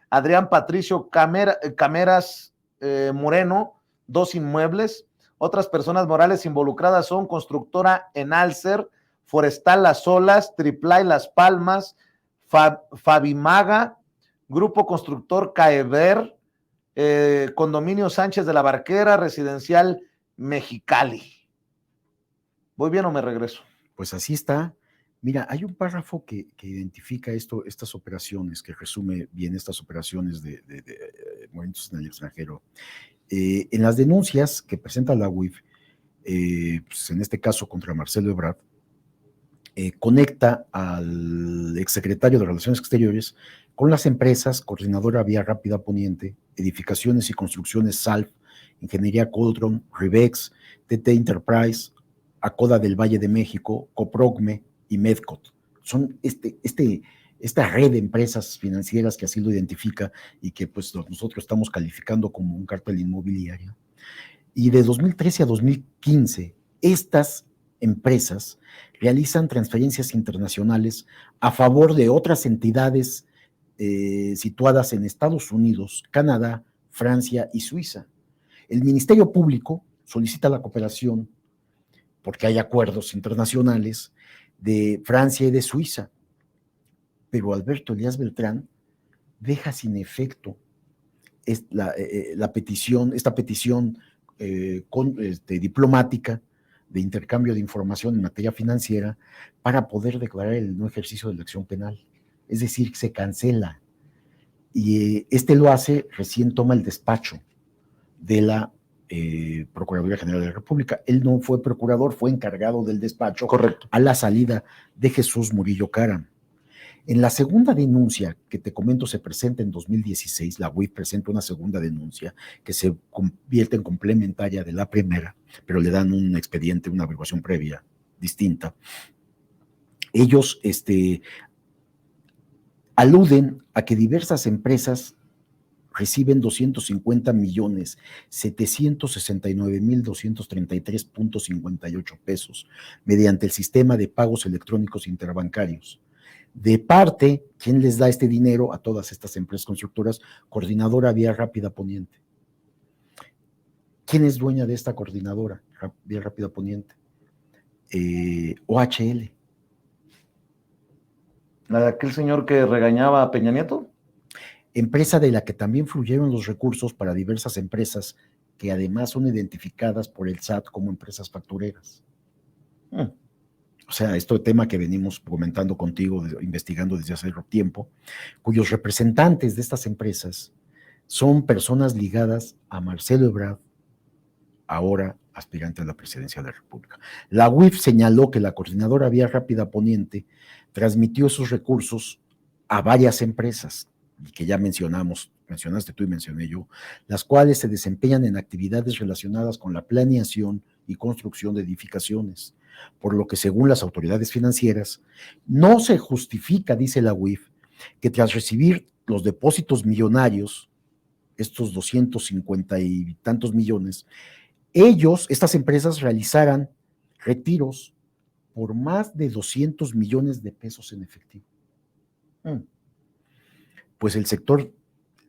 Adrián Patricio Cameras Moreno, 2 inmuebles. Otras personas morales involucradas son Constructora Enalcer, Forestal Las Olas, Triplay Las Palmas, Fabimaga, Grupo Constructor Caever, Condominio Sánchez de la Barquera, Residencial Mexicali. ¿Voy bien o me regreso? Pues así está. Mira, hay un párrafo que identifica estas operaciones, que resume bien estas operaciones de movimientos en el extranjero. En las denuncias que presenta la UIF, pues en este caso contra Marcelo Ebrard, conecta al exsecretario de Relaciones Exteriores con las empresas Coordinadora Vía Rápida Poniente, Edificaciones y Construcciones SALF, Ingeniería Coldron, Rivex, TT Enterprise, Acoda del Valle de México, Coprogme y Medcot. Son esta red de empresas financieras que así lo identifica y que pues nosotros estamos calificando como un cártel inmobiliario. Y de 2013 a 2015, estas empresas realizan transferencias internacionales a favor de otras entidades situadas en Estados Unidos, Canadá, Francia y Suiza. El Ministerio Público solicita la cooperación porque hay acuerdos internacionales de Francia y de Suiza, pero Alberto Elías Beltrán deja sin efecto esta petición diplomática de intercambio de información en materia financiera para poder declarar el no ejercicio de la acción penal. Es decir, se cancela. Y lo hace, recién toma el despacho de la Procuraduría General de la República. Él no fue procurador, fue encargado del despacho. Correcto. A la salida de Jesús Murillo Caram. En la segunda denuncia que te comento se presenta en 2016, la UIF presenta una segunda denuncia que se convierte en complementaria de la primera, pero le dan un expediente, una averiguación previa distinta. Ellos aluden a que diversas empresas reciben 250,769,233.58 pesos mediante el sistema de pagos electrónicos interbancarios. De parte, ¿quién les da este dinero a todas estas empresas constructoras? Coordinadora Vía Rápida Poniente. ¿Quién es dueña de esta coordinadora Vía Rápida Poniente? OHL. ¿La de aquel señor que regañaba a Peña Nieto? Empresa de la que también fluyeron los recursos para diversas empresas que además son identificadas por el SAT como empresas factureras. O sea, este tema que venimos comentando contigo, investigando desde hace tiempo, cuyos representantes de estas empresas son personas ligadas a Marcelo Ebrard, ahora aspirante a la presidencia de la República. La UIF señaló que la coordinadora Vía Rápida Poniente transmitió esos recursos a varias empresas, que ya mencionaste tú y mencioné yo, las cuales se desempeñan en actividades relacionadas con la planeación y construcción de edificaciones, por lo que según las autoridades financieras, no se justifica, dice la UIF, que tras recibir los depósitos millonarios, estos 250 y tantos millones, estas empresas realizaran retiros por más de 200 millones de pesos en efectivo. Pues el sector,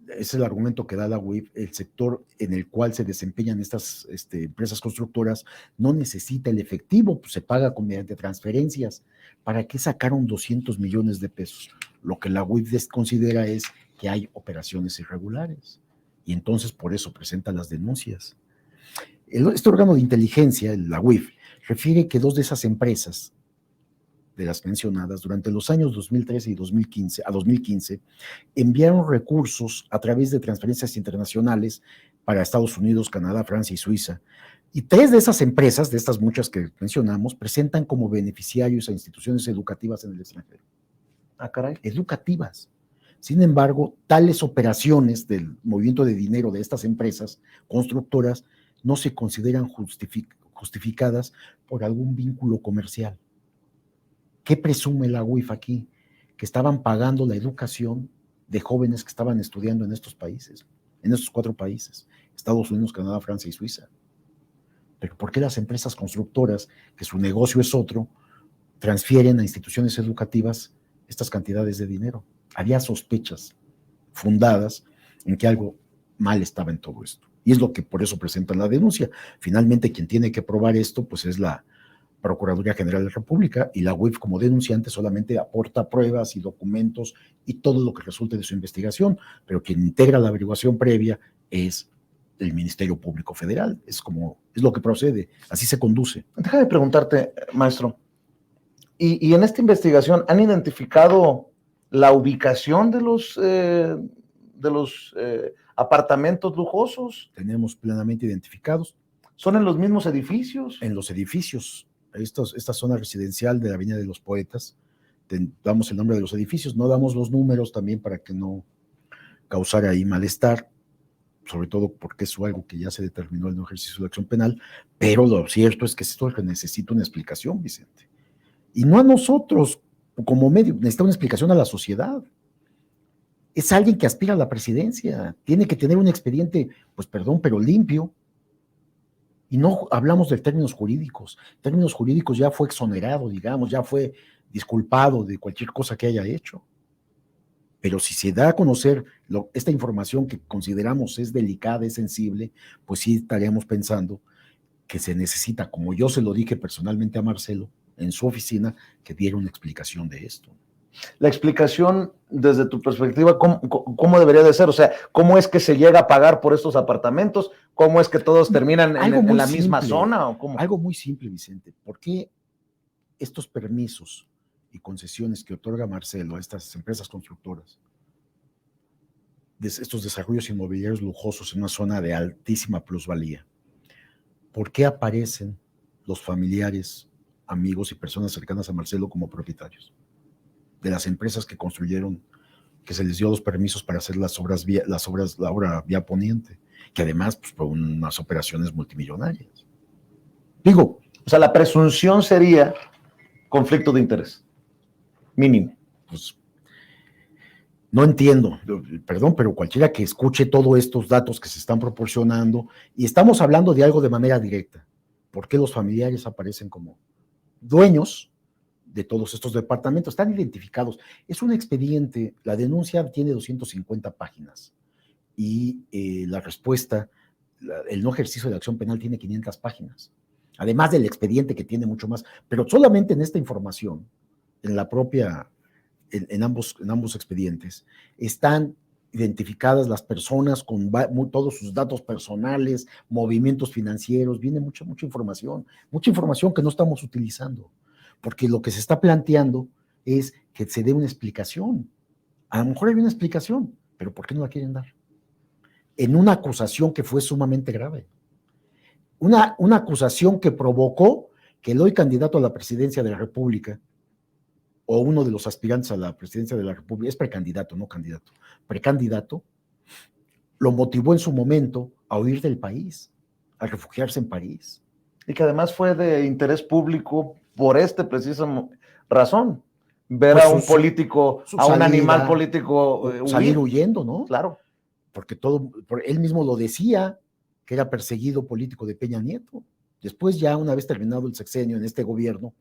ese es el argumento que da la UIF, el sector en el cual se desempeñan estas empresas constructoras no necesita el efectivo, pues se paga mediante transferencias. ¿Para qué sacaron 200 millones de pesos? Lo que la UIF considera es que hay operaciones irregulares y entonces por eso presenta las denuncias. Este órgano de inteligencia, la UIF, refiere que dos de esas empresas, de las mencionadas, durante los años 2013 y 2015, enviaron recursos a través de transferencias internacionales para Estados Unidos, Canadá, Francia y Suiza. Y tres de esas empresas, de estas muchas que mencionamos, presentan como beneficiarios a instituciones educativas en el extranjero. Ah, caray. Educativas. Sin embargo, tales operaciones del movimiento de dinero de estas empresas constructoras no se consideran justificadas por algún vínculo comercial. ¿Qué presume la UIF aquí? Que estaban pagando la educación de jóvenes que estaban estudiando en estos países, en estos 4 países, Estados Unidos, Canadá, Francia y Suiza. Pero ¿por qué las empresas constructoras, que su negocio es otro, transfieren a instituciones educativas estas cantidades de dinero? Había sospechas fundadas en que algo mal estaba en todo esto. Y es lo que por eso presentan la denuncia. Finalmente, quien tiene que probar esto, pues es la Procuraduría General de la República, y la UIF como denunciante solamente aporta pruebas y documentos y todo lo que resulte de su investigación, pero quien integra la averiguación previa es el Ministerio Público Federal. Es lo que procede, así se conduce. Déjame preguntarte, maestro, ¿y en esta investigación han identificado la ubicación de los apartamentos lujosos? Tenemos plenamente identificados. ¿Son en los mismos edificios? En los edificios. Esta zona residencial de la Avenida de los Poetas, damos el nombre de los edificios, no damos los números también para que no causara ahí malestar, sobre todo porque es algo que ya se determinó el no ejercicio de la acción penal, pero lo cierto es que esto necesita una explicación, Vicente. Y no a nosotros como medio, necesita una explicación a la sociedad. Es alguien que aspira a la presidencia, tiene que tener un expediente, pues perdón, pero limpio. Y no hablamos de términos jurídicos. Términos jurídicos ya fue exonerado, digamos, ya fue disculpado de cualquier cosa que haya hecho. Pero si se da a conocer esta información que consideramos es delicada, es sensible, pues sí estaríamos pensando que se necesita, como yo se lo dije personalmente a Marcelo, en su oficina, que diera una explicación de esto. La explicación, desde tu perspectiva, ¿cómo debería de ser? O sea, ¿cómo es que se llega a pagar por estos apartamentos? ¿Cómo es que todos terminan en la misma zona? ¿O cómo? Algo muy simple, Vicente. ¿Por qué estos permisos y concesiones que otorga Marcelo a estas empresas constructoras, estos desarrollos inmobiliarios lujosos en una zona de altísima plusvalía, por qué aparecen los familiares, amigos y personas cercanas a Marcelo como propietarios de las empresas que construyeron, que se les dio los permisos para hacer la obra vía poniente, que además pues, por unas operaciones multimillonarias? Digo, o sea, la presunción sería conflicto de interés, mínimo. Pues no entiendo, perdón, pero cualquiera que escuche todos estos datos que se están proporcionando, y estamos hablando de algo de manera directa, ¿por qué los familiares aparecen como dueños de todos estos departamentos? Están identificados. Es un expediente, la denuncia tiene 250 páginas y la respuesta, el no ejercicio de acción penal tiene 500 páginas, además del expediente que tiene mucho más, pero solamente en esta información, en la propia, en ambos expedientes, están identificadas las personas con todos sus datos personales, movimientos financieros, viene mucha información que no estamos utilizando, porque lo que se está planteando es que se dé una explicación. A lo mejor hay una explicación, pero ¿por qué no la quieren dar? En una acusación que fue sumamente grave. Una acusación que provocó que el hoy candidato a la presidencia de la República, o uno de los aspirantes a la presidencia de la República, es precandidato, no candidato, precandidato, lo motivó en su momento a huir del país, a refugiarse en París. Y que además fue de interés público por preciso razón, ver pues a un político, a un animal político huir. Salir huyendo, ¿no? Claro. Porque él mismo lo decía, que era perseguido político de Peña Nieto. Después ya una vez terminado el sexenio en este gobierno,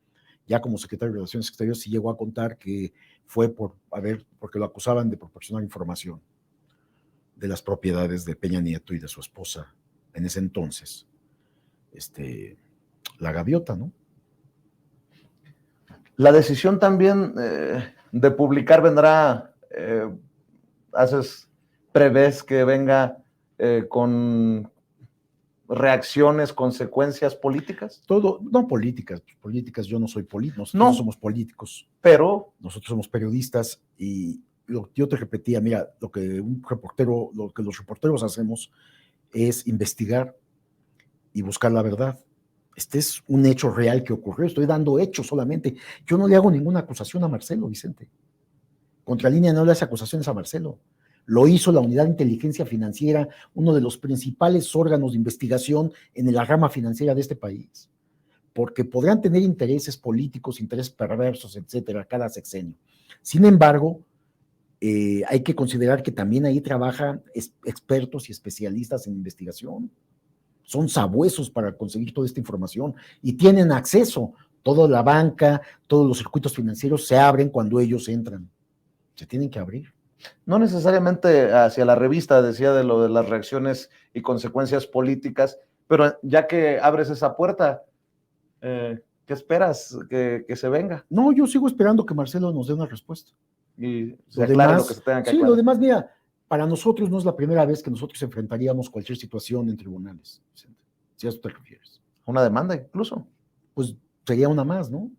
ya como secretario de Relaciones Exteriores, sí llegó a contar que fue porque lo acusaban de proporcionar información de las propiedades de Peña Nieto y de su esposa en ese entonces, la gaviota, ¿no? La decisión también de publicar vendrá, prevés que venga con reacciones, consecuencias políticas? Todo, no políticas, yo no soy político, nosotros no somos políticos, pero nosotros somos periodistas y yo te repetía, mira, lo que los reporteros hacemos es investigar y buscar la verdad. Este es un hecho real que ocurrió, estoy dando hechos solamente, yo no le hago ninguna acusación a Marcelo, Vicente. Contralínea no le hace acusaciones a Marcelo. Lo hizo la Unidad de Inteligencia Financiera, uno de los principales órganos de investigación en la rama financiera de este país, porque podrán tener intereses políticos, intereses perversos, etcétera, cada sexenio. Sin embargo, hay que considerar que también ahí trabajan expertos y especialistas en investigación. Son sabuesos para conseguir toda esta información y tienen acceso. Toda la banca, todos los circuitos financieros se abren cuando ellos entran. Se tienen que abrir. No necesariamente hacia la revista, decía de lo de las reacciones y consecuencias políticas, pero ya que abres esa puerta, ¿qué esperas que se venga? No, yo sigo esperando que Marcelo nos dé una respuesta. Y se aclare lo que se tenga que aclarar. Sí, lo demás, mira, para nosotros no es la primera vez que nosotros enfrentaríamos cualquier situación en tribunales, si a eso te refieres. ¿Una demanda incluso? Pues sería una más, ¿no?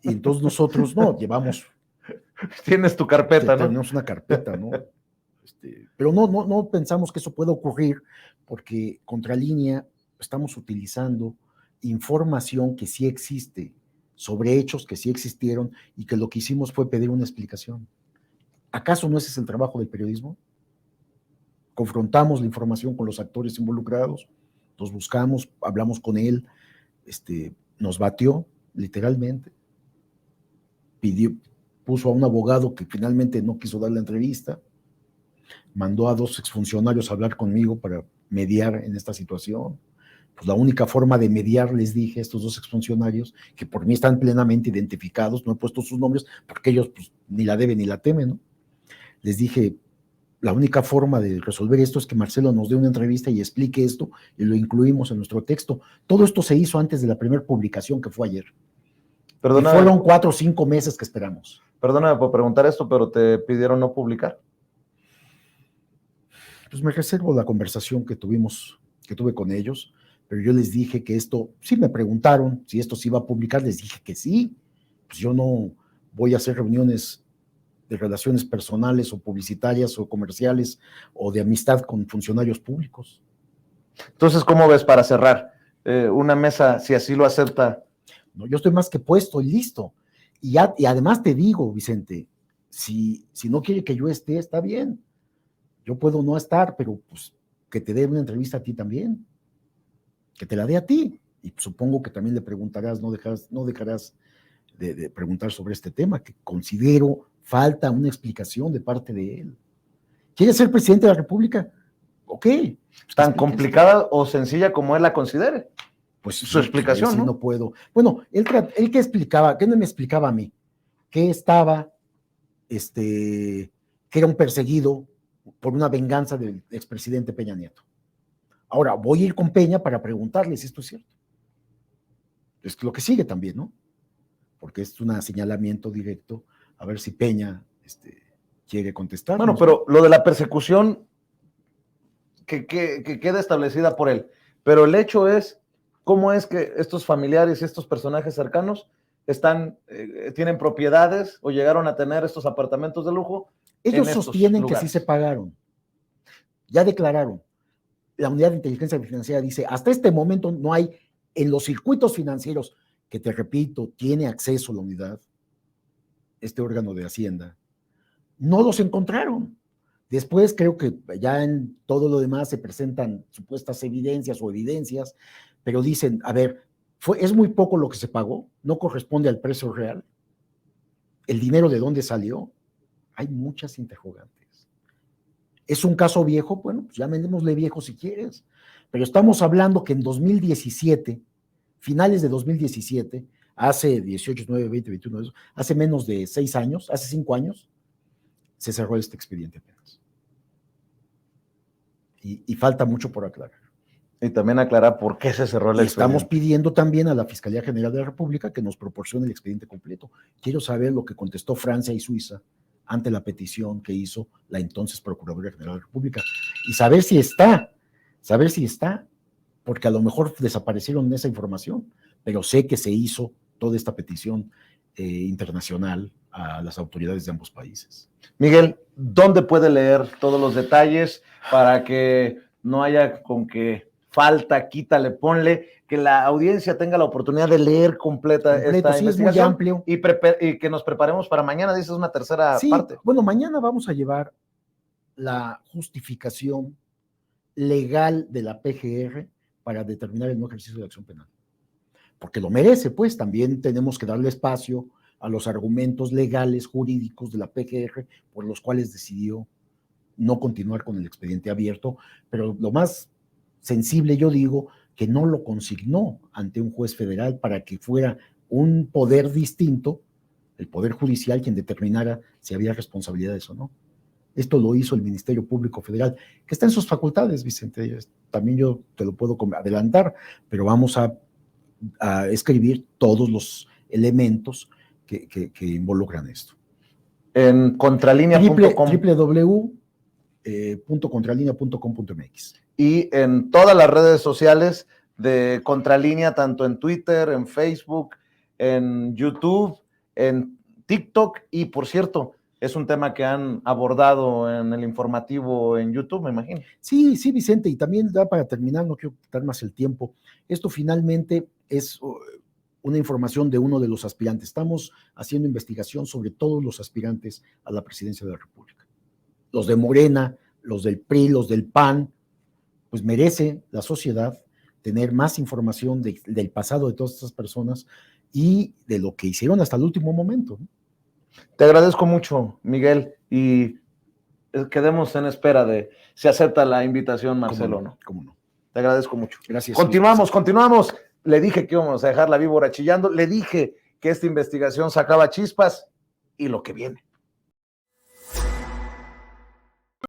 Y entonces nosotros no, llevamos... Tienes tu carpeta, ¿no? Tenemos una carpeta, ¿no? Pero no pensamos que eso pueda ocurrir porque Contralínea estamos utilizando información que sí existe, sobre hechos que sí existieron y que lo que hicimos fue pedir una explicación. ¿Acaso no ese es el trabajo del periodismo? Confrontamos la información con los actores involucrados, los buscamos, hablamos con él, nos batió literalmente, puso a un abogado que finalmente no quiso dar la entrevista, mandó a 2 exfuncionarios a hablar conmigo para mediar en esta situación, Pues la única forma de mediar, les dije a estos dos exfuncionarios, que por mí están plenamente identificados, no he puesto sus nombres, porque ellos pues, ni la deben ni la temen, ¿no? Les dije, la única forma de resolver esto es que Marcelo nos dé una entrevista y explique esto, y lo incluimos en nuestro texto. Todo esto se hizo antes de la primera publicación, que fue ayer. Perdóname, y fueron 4 o 5 meses que esperamos. Perdóname por preguntar esto, pero ¿te pidieron no publicar? Pues me reservo la conversación que tuve con ellos, pero yo les dije que esto, sí me preguntaron si esto se iba a publicar, les dije que sí. Pues yo no voy a hacer reuniones de relaciones personales o publicitarias o comerciales o de amistad con funcionarios públicos. Entonces, ¿cómo ves para cerrar? Una mesa, si así lo acepta. No, yo estoy más que puesto y listo. Y además te digo, Vicente, si no quiere que yo esté, está bien. Yo puedo no estar, pero pues que te dé una entrevista a ti también. Que te la dé a ti. Y supongo que también le preguntarás, no dejarás de preguntar sobre este tema, que considero falta una explicación de parte de él. ¿Quiere ser presidente de la República? Ok. Tan complicada o sencilla como él la considere. Pues su explicación, sí, ¿no? Puedo. Bueno, él que explicaba, ¿qué no me explicaba a mí? Que estaba, que era un perseguido por una venganza del expresidente Peña Nieto. Ahora, voy a ir con Peña para preguntarle si esto es cierto. Es lo que sigue también, ¿no? Porque es un señalamiento directo, a ver si Peña quiere contestar. Bueno, pero lo de la persecución que queda establecida por él, pero el hecho es cómo es que estos familiares y estos personajes cercanos tienen propiedades o llegaron a tener estos apartamentos de lujo. Ellos sostienen que sí se pagaron, ya declararon. La unidad de inteligencia financiera dice, hasta este momento no hay en los circuitos financieros, que te repito, tiene acceso la unidad, este órgano de Hacienda, no los encontraron. Después creo que ya en todo lo demás se presentan supuestas evidencias, pero dicen, a ver, es muy poco lo que se pagó, no corresponde al precio real. ¿El dinero de dónde salió? Hay muchas interrogantes. ¿Es un caso viejo? Bueno, pues llamémosle viejo si quieres, pero estamos hablando que en 2017, finales de 2017, hace 18, 19, 20, 21, hace menos de 6 años, hace 5 años, se cerró este expediente apenas. Y falta mucho por aclarar. Y también aclarar por qué se cerró el expediente. Estamos pidiendo también a la Fiscalía General de la República que nos proporcione el expediente completo. Quiero saber lo que contestó Francia y Suiza ante la petición que hizo la entonces Procuraduría General de la República. Y saber si está, porque a lo mejor desaparecieron esa información, pero sé que se hizo toda esta petición internacional a las autoridades de ambos países. Miguel, ¿dónde puede leer todos los detalles para que no haya con que falta, quítale, ponle, que la audiencia tenga la oportunidad de leer completa esta sí, investigación? es muy amplio. Y que nos preparemos para mañana, dices una tercera parte. Bueno, mañana vamos a llevar la justificación legal de la PGR para determinar el no ejercicio de acción penal. Porque lo merece, pues también tenemos que darle espacio a los argumentos legales, jurídicos de la PGR, por los cuales decidió no continuar con el expediente abierto, pero lo más sensible, yo digo, que no lo consignó ante un juez federal para que fuera un poder distinto, el Poder Judicial, quien determinara si había responsabilidades o no. Esto lo hizo el Ministerio Público Federal, que está en sus facultades, Vicente, también yo te lo puedo adelantar, pero vamos a escribir todos los elementos que involucran esto. En contralinea.com. www.contralinea.com.mx. Y en todas las redes sociales de Contralínea, tanto en Twitter, en Facebook, en YouTube, en TikTok, y por cierto, es un tema que han abordado en el informativo en YouTube, me imagino. Sí, Vicente, y también da para terminar, no quiero quitar más el tiempo, esto finalmente es una información de uno de los aspirantes. Estamos haciendo investigación sobre todos los aspirantes a la presidencia de la República. Los de Morena, los del PRI, los del PAN, pues merece la sociedad tener más información del pasado de todas estas personas y de lo que hicieron hasta el último momento, ¿no? Te agradezco mucho, Miguel, y quedemos en espera de si acepta la invitación, Marcelo, ¿no? ¿Cómo no? Te agradezco mucho. Gracias. Continuamos. Le dije que íbamos a dejar la víbora chillando, le dije que esta investigación sacaba chispas y lo que viene.